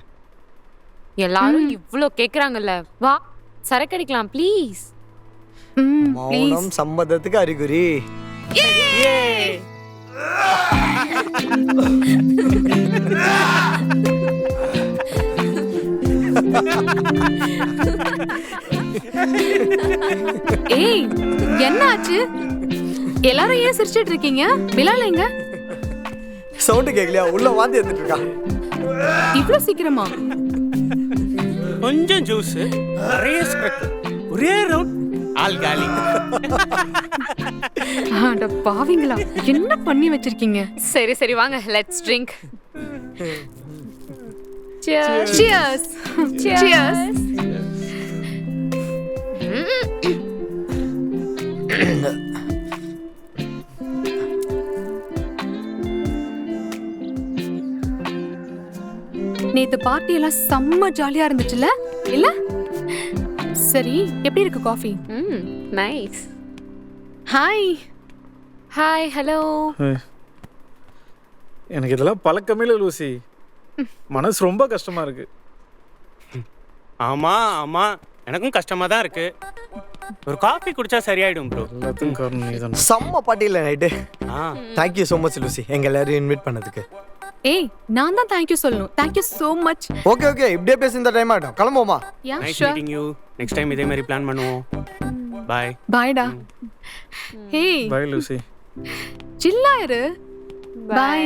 எல்லாரும் இவ்ளோ கேக்குறாங்கல்ல, வா சரக்கு அடிக்கலாம் ப்ளீஸ். மௌனம் சம்மதத்துக்கு அறிகுறி. ஏய், என்ன ஆச்சு? எல்லாரும் ஏன் சிரிச்சிட்டு இருக்கீங்க? பிலால் எங்க? சவுண்ட் கேக்கலையா? உள்ள வாந்தி எடுத்துட்டு இருக்கா. இவ்ளோ சீக்கிரமா? கொஞ்சம் ஜூஸ், நிறைய ஸ்ப்ரெட், ஒரே ரவுண்ட் ஆல் காலி. அட பாவிங்களா, என்ன பண்ணி வச்சிருக்கீங்க? சரி சரி வாங்க, let's drink. Cheers. Cheers. Cheers. நேத்து பார்ட்டி எல்லாம் செம்ம ஜாலியா இருந்துச்சுல? இல்ல? சரி, எப்படி இருக்கு coffee? Nice. Hi. Hi, hello. எனக்கு இதெல்லாம் பழக்கமே இல்லை லூசி. மனசு ரொம்ப கஷ்டமா இருக்கு. ஆமா ஆமா, எனக்கும் கஷ்டமா தான் இருக்கு. ஒரு காஃபி குடிச்சா சரியாயிடும் ப்ரோ. எல்லாத்துக்கும் காரணம் நீதான். செம்ம பார்ட்டியில் night. Thank you so much Lucy, எங்க எல்லாரையும் இன்வைட் பண்ணதுக்கு. ஏய், நான் தான் தேங்க்யூ சொல்லணும். Thank you so much. Okay okay, இப்படியே பேசி இந்த டைம் ஆகிடும். கிளம்புவோமா? Yeah nice sure. Meeting you. Next time இதே மாதிரி பிளான் பண்ணுவோம். பை. பாய்டா. ஹே, பை லூசி. சில்லா இரு. பை.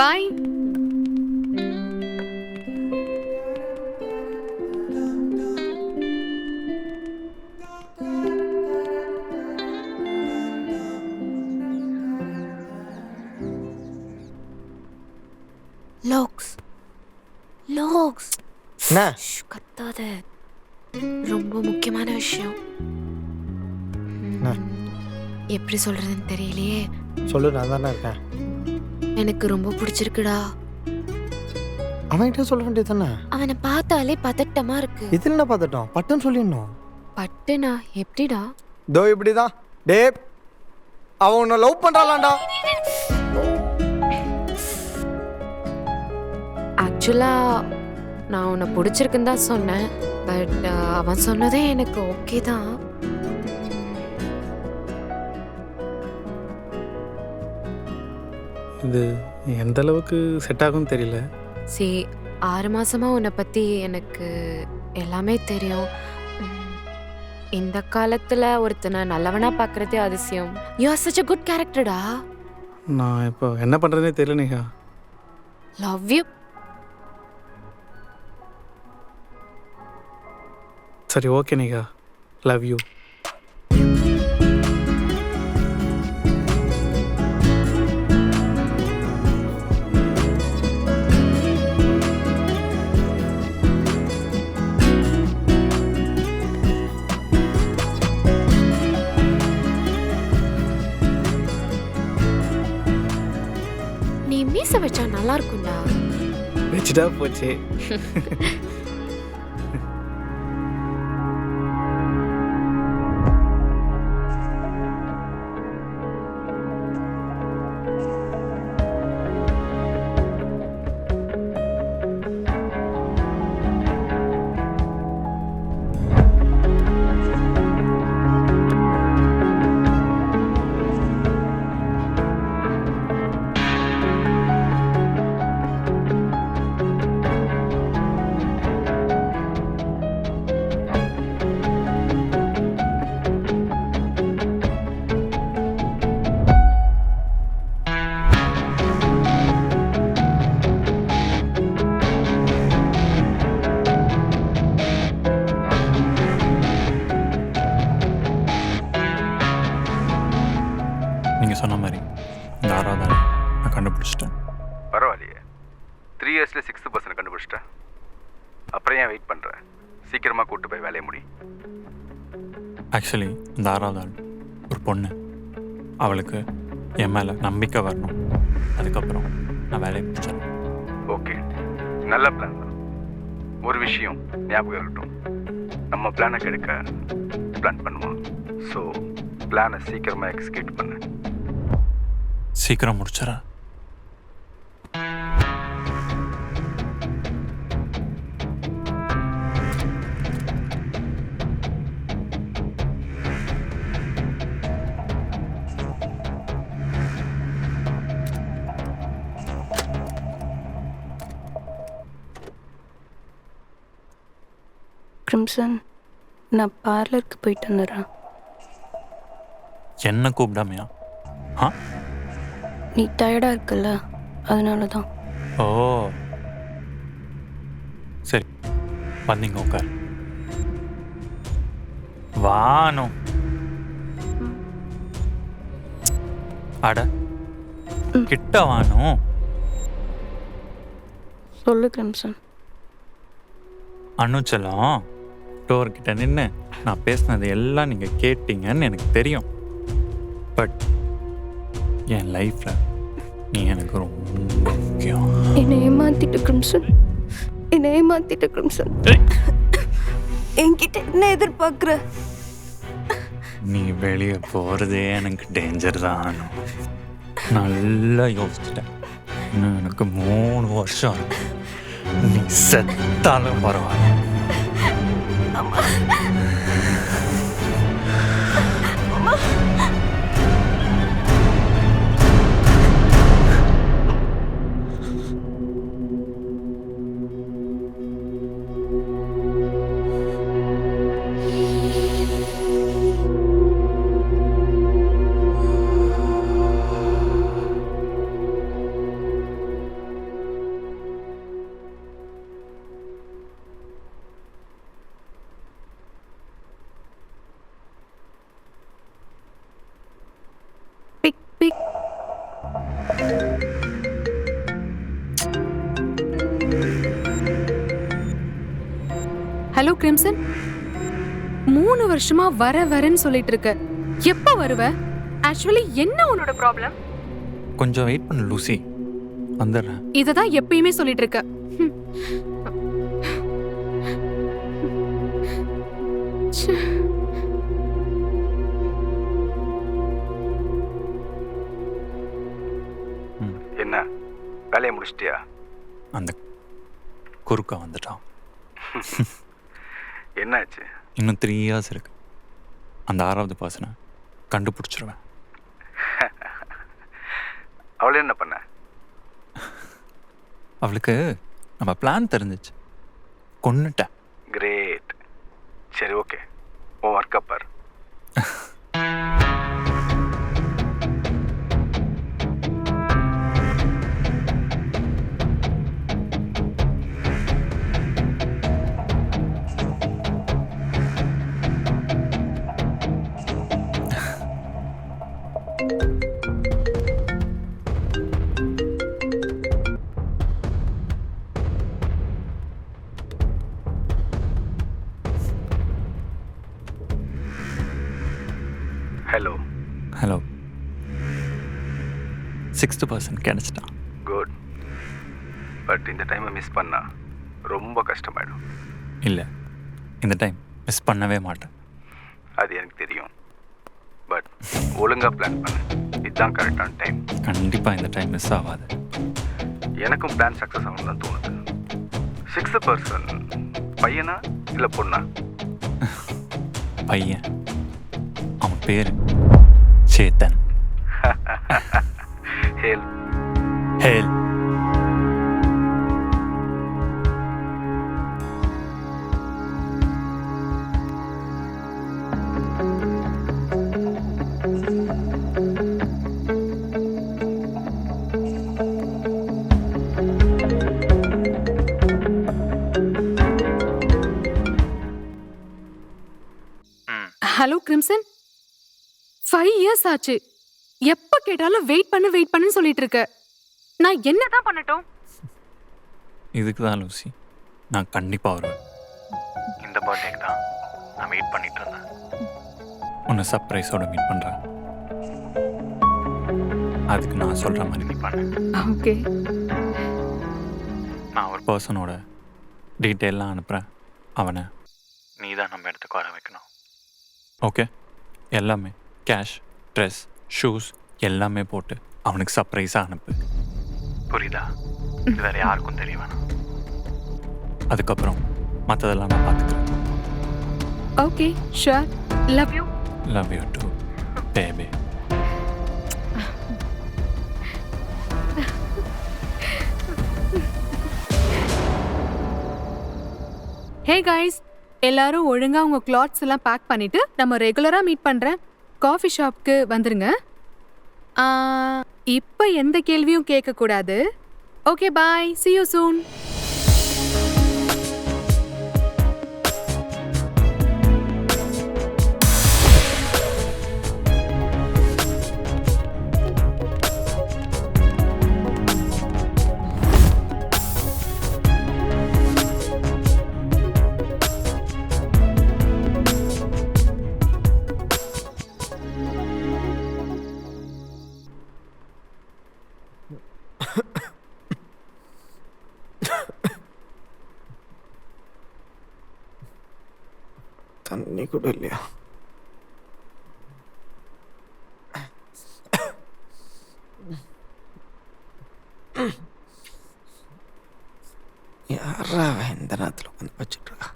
பை. லோக்ஸ் லோக்ஸ் என்ன கத்தாத, ரொம்ப முக்கியமான விஷயம். எப்படி சொல்றதுன்னு தெரியலையே. சொல்லு, நான் தானே இருக்கேன். எனக்கு ரொம்ப பிடிச்சிருக்குடா. அவன்கிட்ட சொல்ல வேண்டியது தானே? அவனை பார்த்தாலே பதட்டமா இருக்கு. இதில் என்ன பார்த்துட்டோம்? பட்டுன்னு சொல்லிடணும். பட்டுனா எப்படிடா? தோ இப்படிதான். டே, அவன் உன்னை லவ் பண்றாளாண்டா. ஆக்சுவலா நான் உன்னை பிடிச்சிருக்குன்னு தான் சொன்னேன். பட் அவன் சொன்னதே எனக்கு ஓகே தான். இது எந்த அளவுக்கு செட் ஆகும்னு தெரியல. 6 மாசமா உன்னை பத்தி எனக்கு எல்லாமே தெரியும். இந்த காலத்துல ஒருத்தனை நல்லவனா பார்க்கறதே அதிசயம். You are such a good கேரக்டர்டா. நான் இப்போ என்ன பண்ணுறதுனே தெரியல நேஹா. Love you. சரி, ஓகே நேஹா, லவ் யூ. நீ மீச வச்சா நல்லா இருக்கும்டா. வச்சுட்டா போச்சு. நீங்கள் சொன்ன மாதிரி இந்த 6வது ஆளை நான் கண்டுபிடிச்சிட்டேன். பரவாயில்லையே, 3 இயர்ஸில் 6th பர்சனை கண்டுபிடிச்சிட்டேன். அப்புறம் ஏன் வெயிட் பண்ணுறேன்? சீக்கிரமாக கூப்பிட்டு போய் வேலையை முடி. ஆக்சுவலி இந்த 6வது ஆள் ஒரு பொண்ணு. அவளுக்கு என் மேலே நம்பிக்கை வரணும். அதுக்கப்புறம் நான் வேலையை முடிச்சேன். ஓகே, நல்ல பிளான் தான். ஒரு விஷயம் ஞாபகம் இருக்கட்டும், நம்ம பிளானை கெடுக்க பிளான் பண்ணுவோம். ஸோ பிளானை சீக்கிரமாக எக்ஸிக்யூட் பண்ணு. சீக்கிரம் முடிச்சிடறேன். கிரிம்சன், நான் பார்லருக்கு போயிட்டு வந்துடுறேன். என்ன கூப்பிடாமையா? ஆ, நீ டயர்டாக இருக்குல்ல, அதனால தான். ஓ சரி, வந்தீங்க உட்கார். வானம் அட கிட்ட வானம். சொல்லு கிரிம்சன். அனுச்சலம், டோர்கிட்ட நின்று நான் பேசினது எல்லாம் நீங்கள் கேட்டீங்கன்னு எனக்கு தெரியும். பட் என் லைஃப்பில் நீ எனக்கு ரொம்ப முக்கியம். என்னை ஏமாத்திட்டு கிரிம்சன், என்னை ஏமாத்திட்டு கிரிம்சன். என்கிட்ட என்ன எதிர்பார்க்குற? நீ வெளியே போகிறதே எனக்கு டேஞ்சர் தான். நல்லா யோசிச்சிட்டேன். இன்னும் எனக்கு 3 வருஷம் இருக்கு. நீ செத்தாலும் பரவாயில்ல. ஹலோ கிரிம்சன், 3 வருஷமா வரேன்னு சொல்லிட்டு இருக்க. எப்ப வருவ? ஆக்சுவலி என்ன உன்னோட ப்ராப்ளம்? கொஞ்சம் வெயிட் பண்ணு லூசி, வந்துடுறேன். இதை தான் எப்பயுமே சொல்லிட்டு இருக்க. என்ன வேலையை முடிச்சிட்டியா? அந்த குறுக்கா வந்துட்டான். என்னாச்சு? இன்னும் 3 years இருக்கு. அந்த 6வது பர்சனை கண்டுபிடிச்சிருவேன். அவளே என்ன பண்ண? அவளுக்கு நம்ம பிளான் தெரிஞ்சிச்சு, கொன்னுட்டேன். கிரேட். சரி ஓகே, உன் ஒர்க் பார். ஹலோ. ஹலோ, 6th பர்சன் கிடைச்சிட்டான். குட். பட் இந்த டைமை மிஸ் பண்ணா ரொம்ப கஷ்டமாயிடும். இல்லை, இந்த டைம் மிஸ் பண்ணவே மாட்டேன். அது எனக்கு தெரியும். பட் ஒழுங்காக பிளான் பண்ணு, இதுதான் கரெக்டான டைம். கண்டிப்பாக இந்த டைம் மிஸ் ஆகாது. எனக்கும் பிளான் சக்ஸஸ் ஆகும் தான் தோணுது. 6th பர்சன் பையனா இல்லை பொண்ணா? பையன். அவன் பேர் Chetan. Hale. Hale. Hello crimson, 5 years ஆச்சு. எப்ப கேட்டாலும் வெயிட் பண்ணுன்னு சொல்லிட்டு இருக்க. நான் என்னதான் பண்ணட்டும்? இதுக்கு தான் லூசி, நான் கண்டிப்பாக வருவேன். இந்த பர்த்டேக்கு தான் நான் வெயிட் பண்ணிட்டு இருந்தேன். உன்னை சர்ப்ரைஸோட மீட் பண்ணுறேன். அதுக்கு நான் சொல்கிற மாதிரி நீ பண்ணு. ஓகே. நான் ஒரு பர்சனோட டீட்டெயிலாம் அனுப்புகிறேன். அவனை நீ தான் நம்ம இடத்துக்கு வர வைக்கணும். ஓகே? எல்லாமே கேஷ், ட்ரெஸ், ஷூஸ் எல்லாமே போட்டு அவனுக்கு சர்ப்ரைஸாக அனுப்பு. புரியுதா? இது வேறு யாருக்கும் தெரிய வேணாம். அதுக்கப்புறம் மற்றதெல்லாம் நான் பார்த்துக்கிறேன். Okay, sure. Love you. Love you too baby. Hey guys, எல்லாரும் ஒழுங்கா உங்க கிளாத்ஸ் எல்லாம் பேக் பண்ணிட்டு நம்ம ரெகுலரா மீட் பண்றேன் காஃபி ஷாப்க்கு வந்துருங்க. இப்போ எந்த கேள்வியும் கேட்க கூடாது. Okay, bye. See you soon. தண்ணி கூட இல்லையா? யாரா இந்த நேரத்தில் உட்காந்து வச்சுட்டு இருக்கா?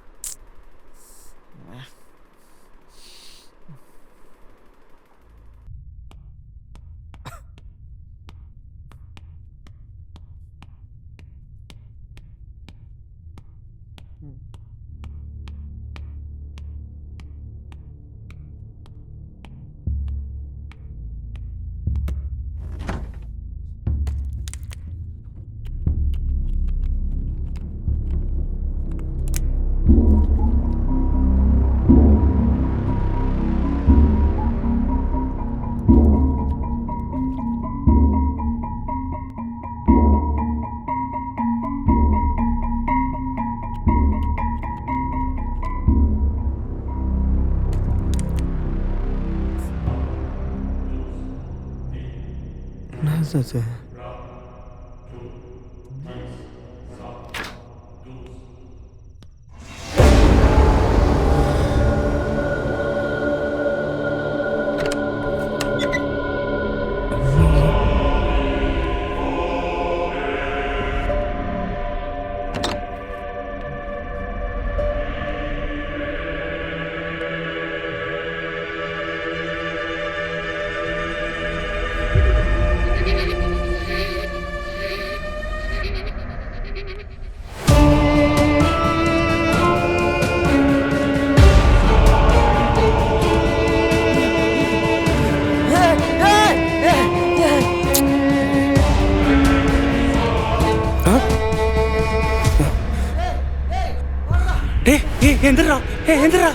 எந்திரா எந்திரா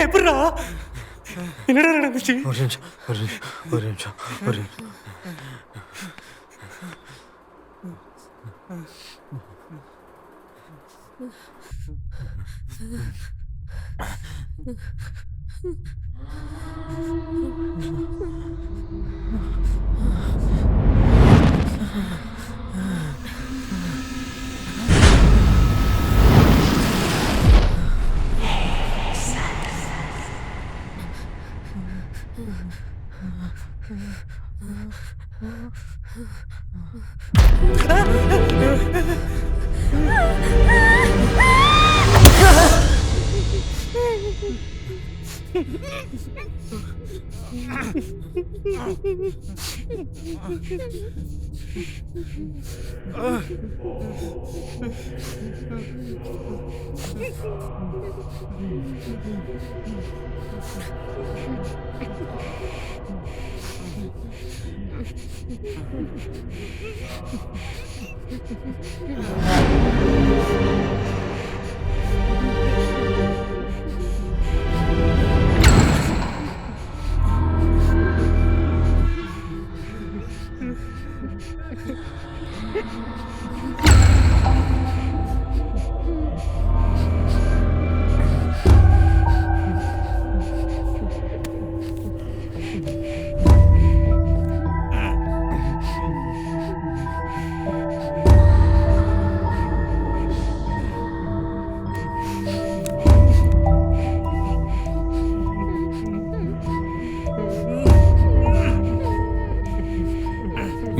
எப்படா என்னடா நடந்துச்சு? ஒரு நிமிஷம்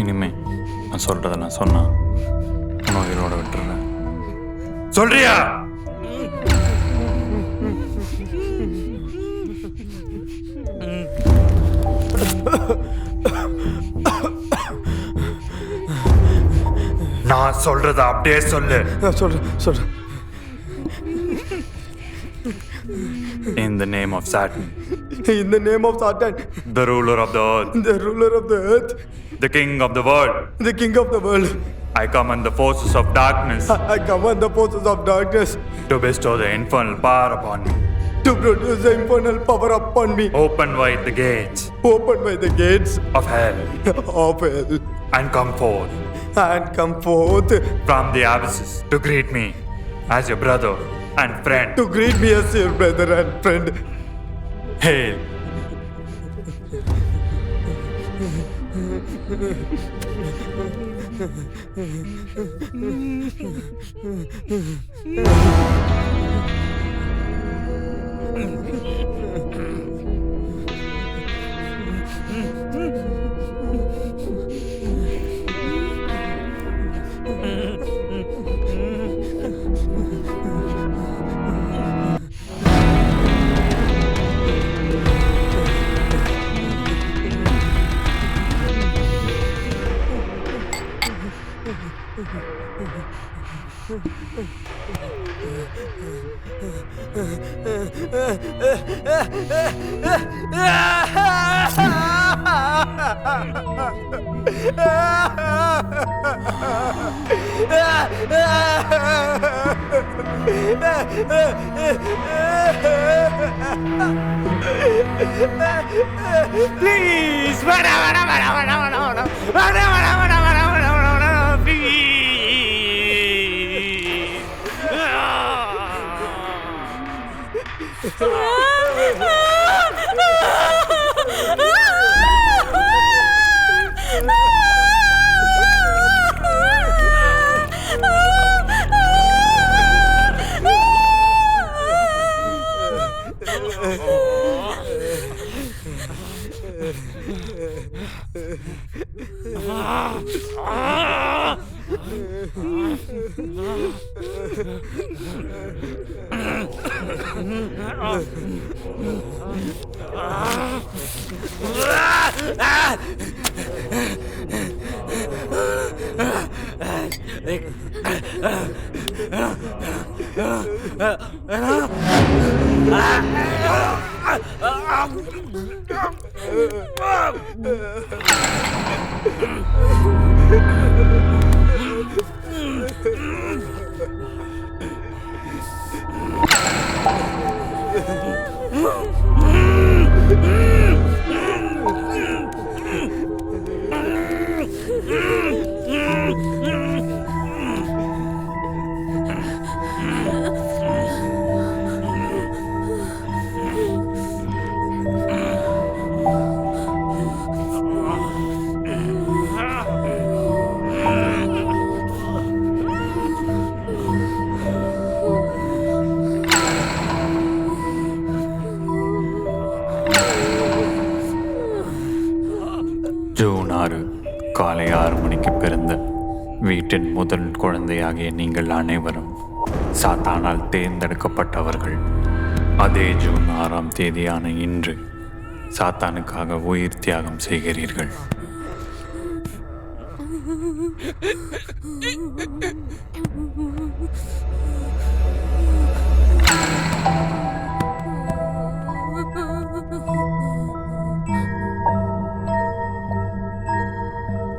இனிமே நான் சொல்கிறத நான் சொன்னா உன்னை உயிரோட விட்டுறேன். சொல்றியா? நான் சொல்றத அப்படியே சொல்லு. சொல்றேன். In the name of Saturn, In the name of Satan, the ruler of the earth, the ruler of the earth, the king of the world, the king of the world, I command the forces of darkness I command the forces of darkness to bestow the infernal power upon me. to produce the infernal power upon me. Open wide the gates Open by the gates of hell of hell and come forth and come forth from the abysses to greet me as your brother and friend. to greet me as your brother and friend. Hail! Please வேணா வேணா வேணா வேணா வேணா வேணா வேணா வேணா வேணா வேணா வேணா வேணா வேணா ப்ளீஸ். ஜூன் 6 காலை 6 மணிக்கு பிறந்த வீட்டின் முதல் குழந்தையாகிய நீங்கள் அனைவரும் சாத்தானால் தேர்ந்தெடுக்கப்பட்டவர்கள். அதே ஜூன் 6ஆம் தேதியான இன்று சாத்தானுக்காக உயிர் தியாகம் செய்கிறீர்கள்.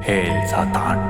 Hail Satan.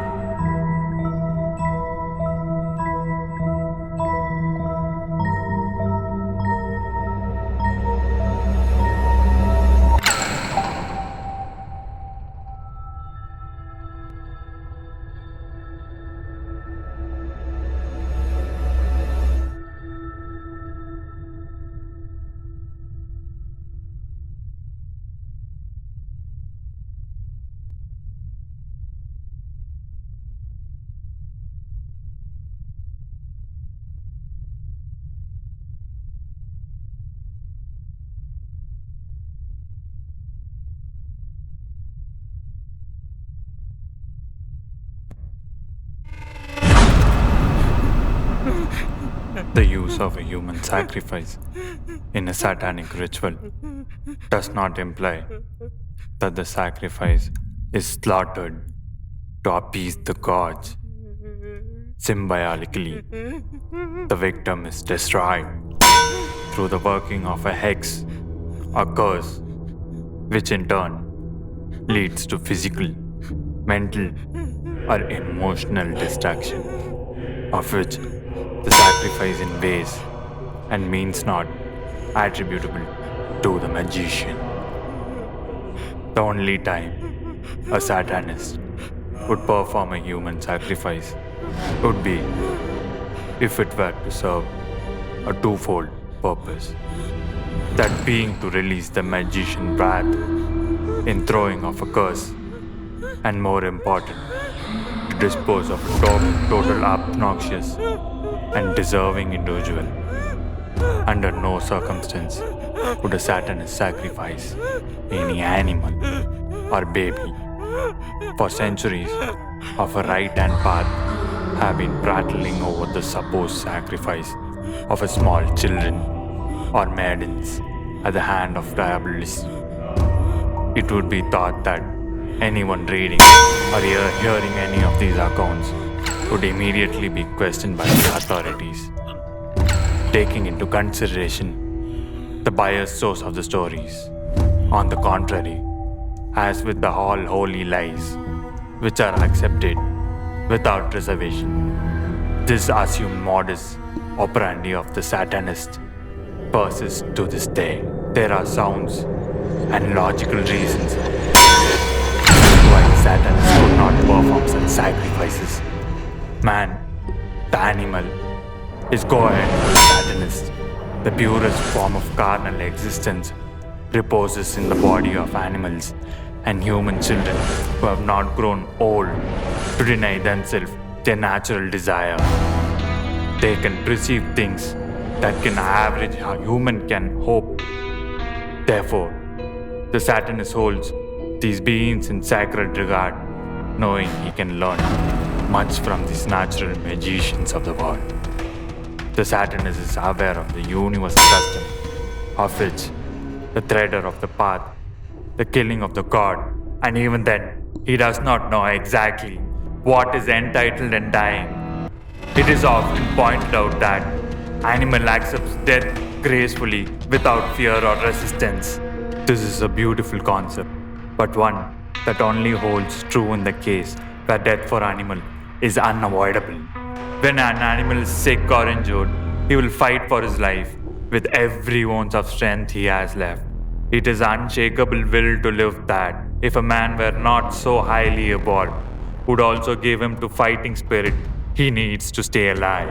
The use of a human sacrifice in a satanic ritual does not imply that the sacrifice is slaughtered to appease the gods. Symbolically, the victim is destroyed through the working of a hex or curse, which in turn leads to physical, mental, or emotional destruction, of which the sacrifice in ways and means not attributable to the magician. The only time a satanist would perform a human sacrifice would be if it were to serve a twofold purpose, that being to release the magician's wrath in throwing off a curse, and more important, to dispose of a total obnoxious and deserving individual. Under no circumstance would a satanist sacrifice any animal or baby. For centuries of a right-hand path have been prattling over the supposed sacrifice of a small children or maidens at the hand of diabolists. It would be thought that anyone reading or hearing any of these accounts would immediately be questioned by the authorities, taking into consideration the biased source of the stories. On the contrary, as with the all holy lies which are accepted without reservation, this assumed modus operandi of the Satanists persists to this day. There are sounds and logical reasons why the Satanists could not perform such sacrifices. Man, the animal, is God for the Satanist. The purest form of carnal existence reposes in the body of animals and human children who have not grown old to deny themselves their natural desire. They can perceive things that can average how human can hope. Therefore, the Satanist holds these beings in sacred regard, knowing he can learn much from these natural magicians of the world. The Satanist is aware of the universal custom of which the threader of the path, the killing of the god, and even then, he does not know exactly what is entitled and dying. It is often pointed out that animal accepts death gracefully without fear or resistance. This is a beautiful concept, but one that only holds true in the case where death for animal is unavoidable. When an animal is sick or injured, he will fight for his life with every ounce of strength he has left. It is unshakable will to live that, if a man were not so highly evolved, would also give him to fighting spirit he needs to stay alive.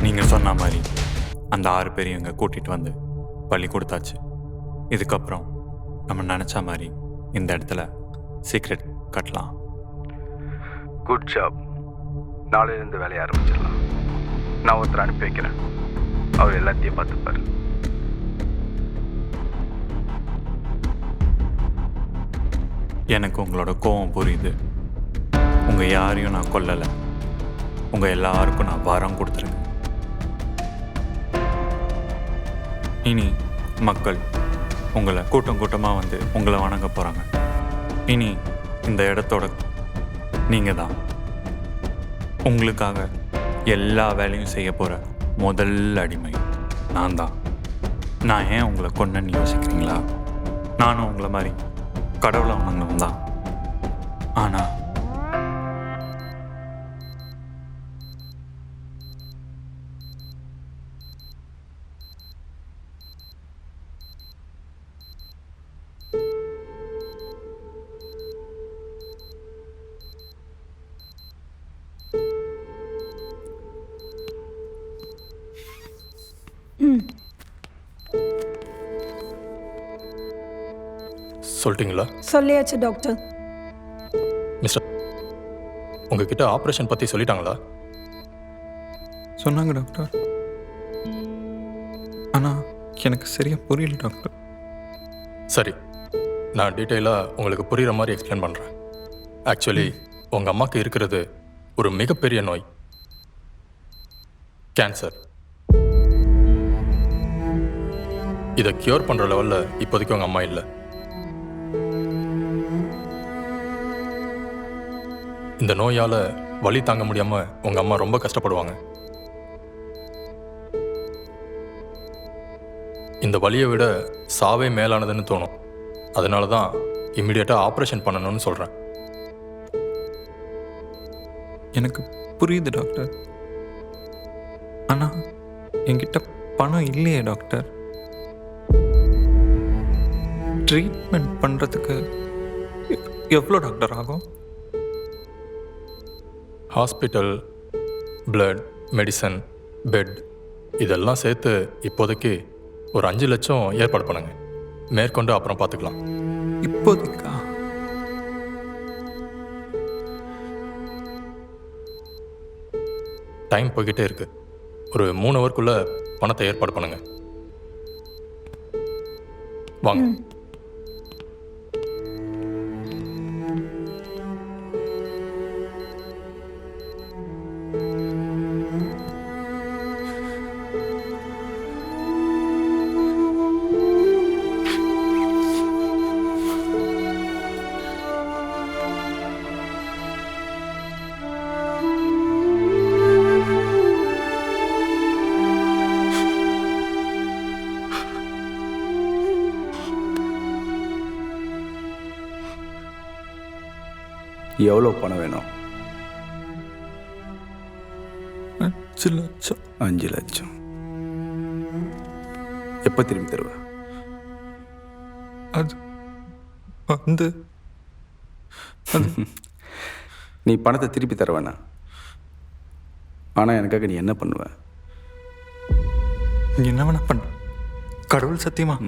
நீங்கள் சொன்ன மாதிரி அந்த 6 பேரையும் இங்கே கூட்டிகிட்டு வந்து பள்ளி கொடுத்தாச்சு. இதுக்கப்புறம் நம்ம நினச்ச மாதிரி இந்த இடத்துல சீக்ரெட் கட்டலாம். Good job. நாளையிலேருந்து வேலையை ஆரம்பிச்சிடலாம். நான் ஒருத்தர் அனுப்பி வைக்கிறேன். அவர் எல்லாத்தையும் பார்த்துப்பார். எனக்கு உங்களோட கோவம் புரியுது. உங்கள் யாரையும் நான் கொல்லலை. உங்கள் எல்லாருக்கும் நான் வரம் கொடுத்துருங்க. இனி மக்கள் உங்களை கூட்டம் கூட்டமாக வந்து உங்களை வணங்க போகிறாங்க. இனி இந்த இடத்தோட நீங்கள் தான். உங்களுக்காக எல்லா வேலையும் செய்ய போகிற முதல் அடிமை நான் தான். நான் ஏன் உங்களை கொன்னேன்னு யோசிக்கிறீங்களா? நானும் உங்களை மாதிரி கடவுளை வணங்கணும் தான். ஆனால் சொல்லிட்டீங்களா? சொல்லியாச்சு டாக்டர். மிஸ்டர், உங்ககிட்ட ஆப்ரேஷன் பற்றி சொல்லிட்டாங்களா? சொன்னாங்க டாக்டர். ஆனால் எனக்கு சரியாக புரியல டாக்டர். சரி, நான் டீட்டெயிலாக உங்களுக்கு புரிகிற மாதிரி எக்ஸ்பிளைன் பண்ணுறேன். ஆக்சுவலி உங்கள் அம்மாவுக்கு இருக்கிறது ஒரு மிகப்பெரிய நோய், கேன்சர். இதை க்யூர் பண்ணுற லெவலில் இப்போதைக்கு உங்கள் அம்மா இல்லை. இந்த நோயால் வலி தாங்க முடியாமல் உங்கள் அம்மா ரொம்ப கஷ்டப்படுவாங்க. இந்த வலியை விட சாவே மேலானதுன்னு தோணும். அதனால தான் இம்மிடியட்டாக ஆப்ரேஷன் பண்ணணும்னு சொல்கிறேன். எனக்கு புரியுது டாக்டர். ஆனால் என்கிட்ட பணம் இல்லையே டாக்டர். ட்ரீட்மெண்ட் பண்ணுறதுக்கு எவ்வளோ டாக்டர் ஆகும்? ஹாஸ்பிட்டல், பிளட், மெடிசன், பெட் இதெல்லாம் சேர்த்து இப்போதைக்கு ஒரு 5 லட்சம் ஏற்பாடு பண்ணுங்க. மேற்கொண்டு அப்புறம் பார்த்துக்கலாம். இப்போதைக்கா? டைம் போய்கிட்டே இருக்கு. ஒரு 3 ஹவருக்குள்ள பணத்தை ஏற்பாடு பண்ணுங்க. வாங்க. எவ்வளோ பணம் வேணும்? 5 லட்சம். 5 லட்சம். எப்போ திரும்பி தருவ? அது வந்து நீ பணத்தை திருப்பி தருவேண்ணா, ஆனால் எனக்காக நீ என்ன பண்ணுவ? என்ன வேணா பண்ண, கடவுள் சத்தியமா.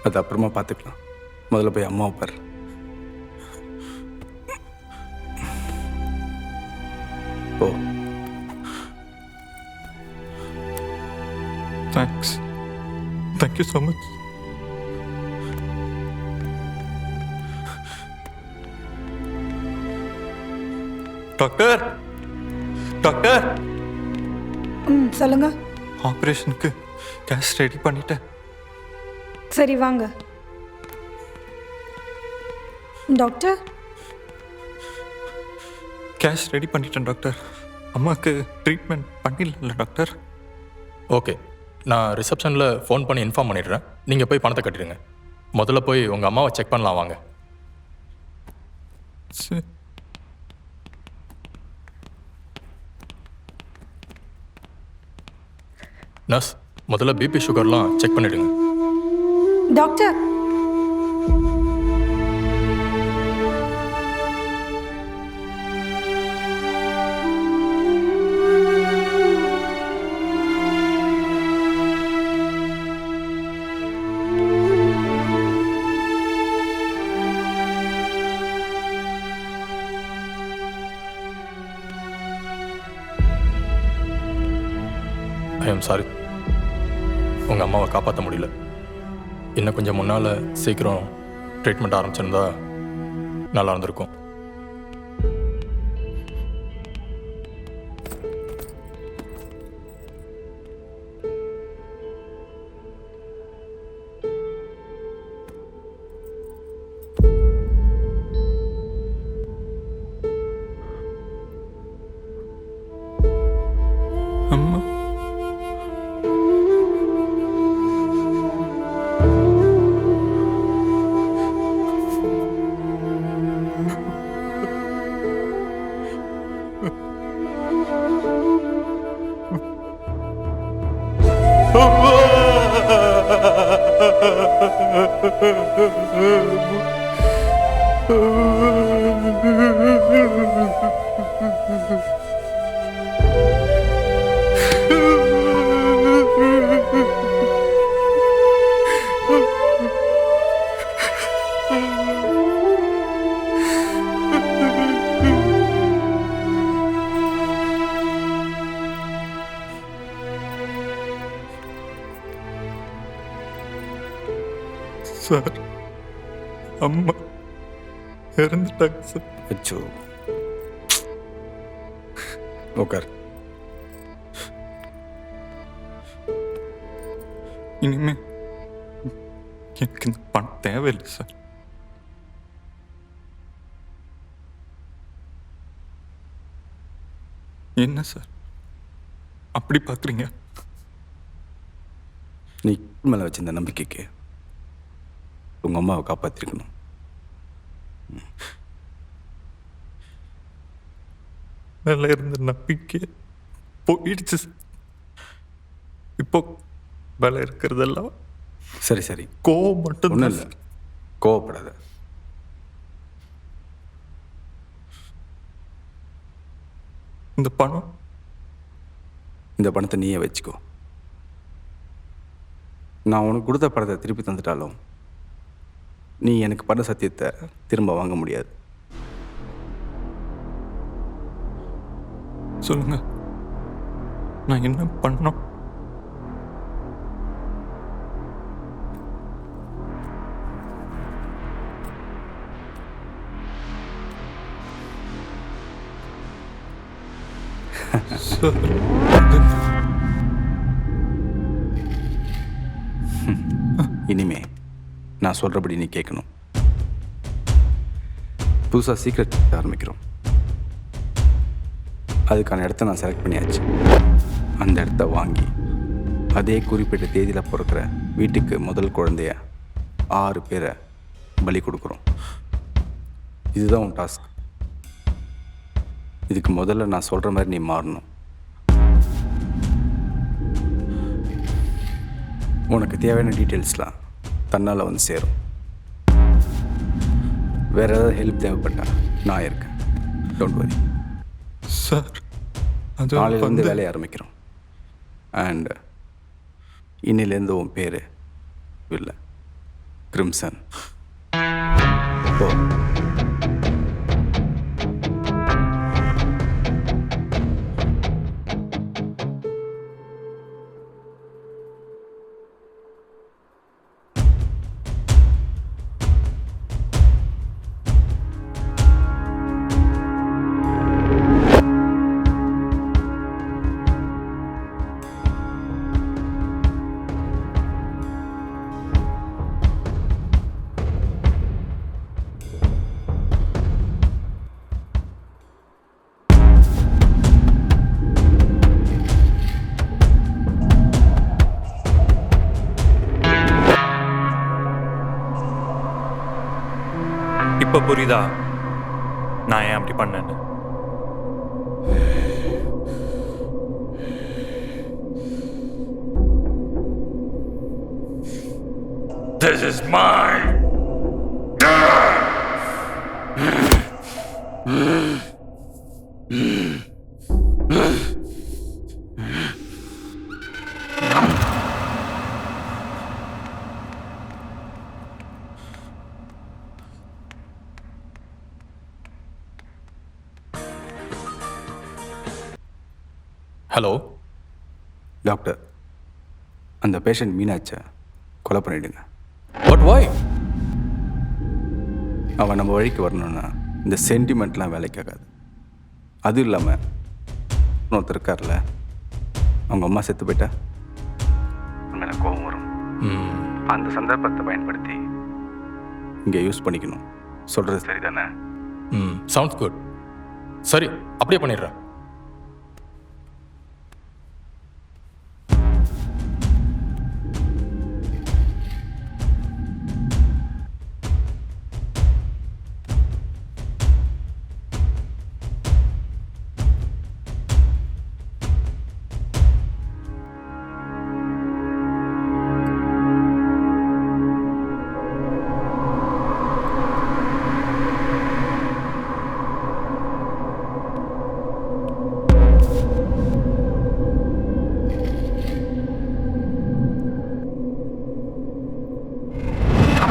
அது அப்புறமா பார்த்துக்கலாம். முதல்ல போய் அம்மாவை பாரு. போ. Thanks. Thank you so much. Doctor, doctor. சொல்லுங்க. ஆப்ரேஷனுக்கு கேஷ் ரெடி பண்ணிட்டேன். சரி வாங்க. டாக்டர், கேஷ் ரெடி பண்ணிட்டேன் டாக்டர். அம்மாவுக்கு ட்ரீட்மெண்ட் பண்ணிடல டாக்டர். ஓகே, நான் ரிசப்ஷனில் ஃபோன் பண்ணி இன்ஃபார்ம் பண்ணிடுறேன். நீங்கள் போய் பணத்தை கட்டிடுங்க. முதல்ல போய் உங்கள் அம்மாவை செக் பண்ணலாம் வாங்க. சரி. நர்ஸ், முதல்ல பிபி சுகர்லாம் செக் பண்ணிடுங்க. டாக்டர். ஐ எம் சாரி, உங்கள் அம்மாவை காப்பாற்ற முடியல. இன்னும் கொஞ்சம் முன்னால் சீக்கிரம் ட்ரீட்மெண்ட் ஆரம்பிச்சிருந்தா நல்லா இருந்திருக்கும். அம்மா, சார், அம்மா இறந்துட்டாங்க சார். அச்சோ, உட்கார். இனிமே எனக்கு இந்த பணம் தேவையில்லை சார். என்ன சார் அப்படி பார்க்குறீங்க? நீ மேலே வச்சிருந்த நம்பிக்கைக்கு உங்கள் அம்மாவை காப்பாற்றிருக்கணும். மேலே இருந்த நம்பிக்கை போயிடுச்சு சார். இப்போ மேலே இருக்கிறதெல்லாம் சரி சரி, கோவம் மட்டும் ஒன்றும் இல்லை, கோவப்படாத. இந்த பணம்? இந்த பணத்தை நீயே வச்சுக்கோ. நான் உனக்கு கொடுத்த பணத்தை திருப்பி தந்துட்டாலும் நீ எனக்கு பண்ண சத்தியத்தை திரும்ப வாங்க முடியாது. சொல்லுங்க, நான் என்ன பண்ணணும்? இனிமே நான் சொல்கிறபடி நீ கேட்கணும். புதுசாக சீக்ரெட் ஆரம்பிக்கிறோம். அதுக்கான இடத்த நான் செலக்ட் பண்ணியாச்சு. அந்த இடத்த வாங்கி அதே குறிப்பிட்ட தேதியில் பிறக்கிற வீட்டுக்கு முதல் குழந்தைய 6 பேரை பலி கொடுக்குறோம். இதுதான் உன் டாஸ்க். இதுக்கு முதல்ல நான் சொல்கிற மாதிரி நீ மாறணும். உனக்கு தேவையான டீட்டெயில்ஸ்லாம் தன்னால் வந்து சேரும். வேறு ஏதாவது ஹெல்ப் தேவைப்பட்டா நான் இருக்கேன். Don't worry sir. நாளையிலேருந்து வேலையை ஆரம்பிக்கிறோம். அண்ட் இன்னிலேருந்து உன் பேர் இல்லை, கிரிம்சன். ஓ, இப்போ புரியுதா நான் ஏன் அப்படி பண்ணேன்னு? This is mine. Hello doctor, அந்த பேஷண்ட் மீனாட்சை கொலை பண்ணிவிடுங்க. வாட் வாய்? அவன் நம்ம வழிக்கு வரணும்னா இந்த சென்டிமெண்ட்லாம் வேலைக்காகாது. அதுவும் இல்லாமல் ஒருத்தர் இருக்கார்ல, அவங்க அம்மா செத்து போயிட்டா உண்மையில கோபம் வரும். அந்த சந்தர்ப்பத்தை பயன்படுத்தி இங்கே யூஸ் பண்ணிக்கணும். சொல்கிறது சரிதானே? Sounds good. சரி, அப்படியே பண்ணிடுறேன்.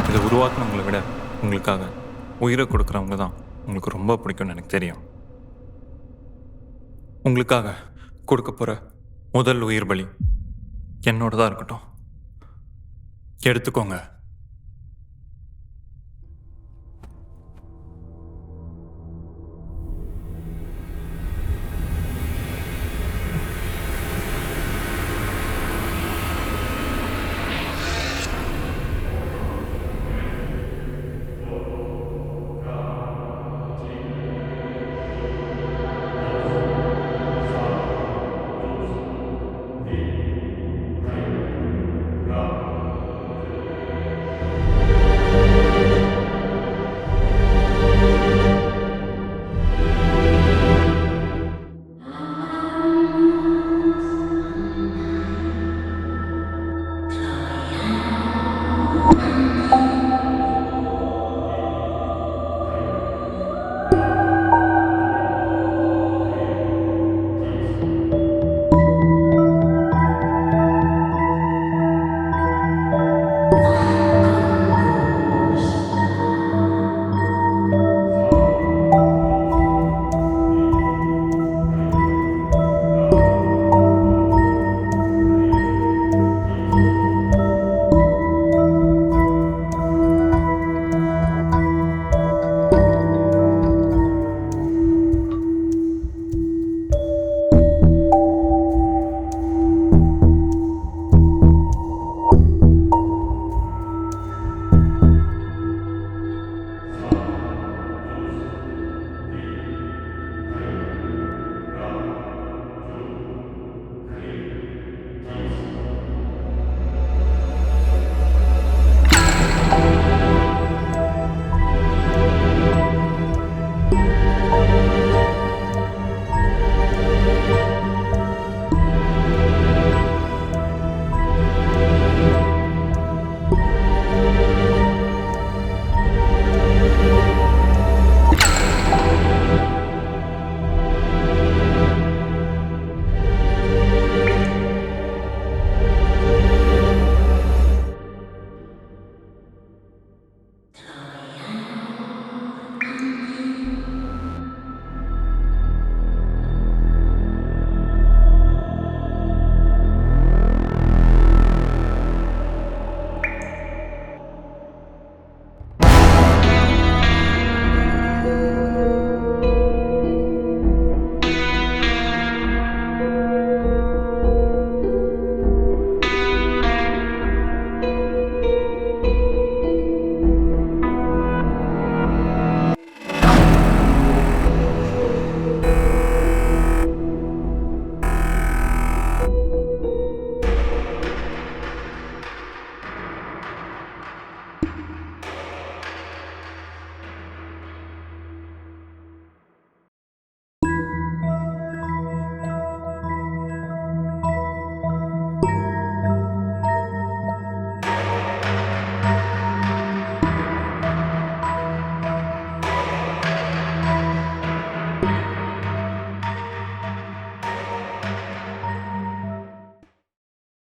இதை உருவாக்குனவங்களை விட உங்களுக்காக உயிரை கொடுக்குறவங்க தான் உங்களுக்கு ரொம்ப பிடிக்கும்னு எனக்கு தெரியும். உங்களுக்காக கொடுக்க போகிற முதல் உயிர் பலி என்னோட தான் இருக்கட்டும். எடுத்துக்கோங்க.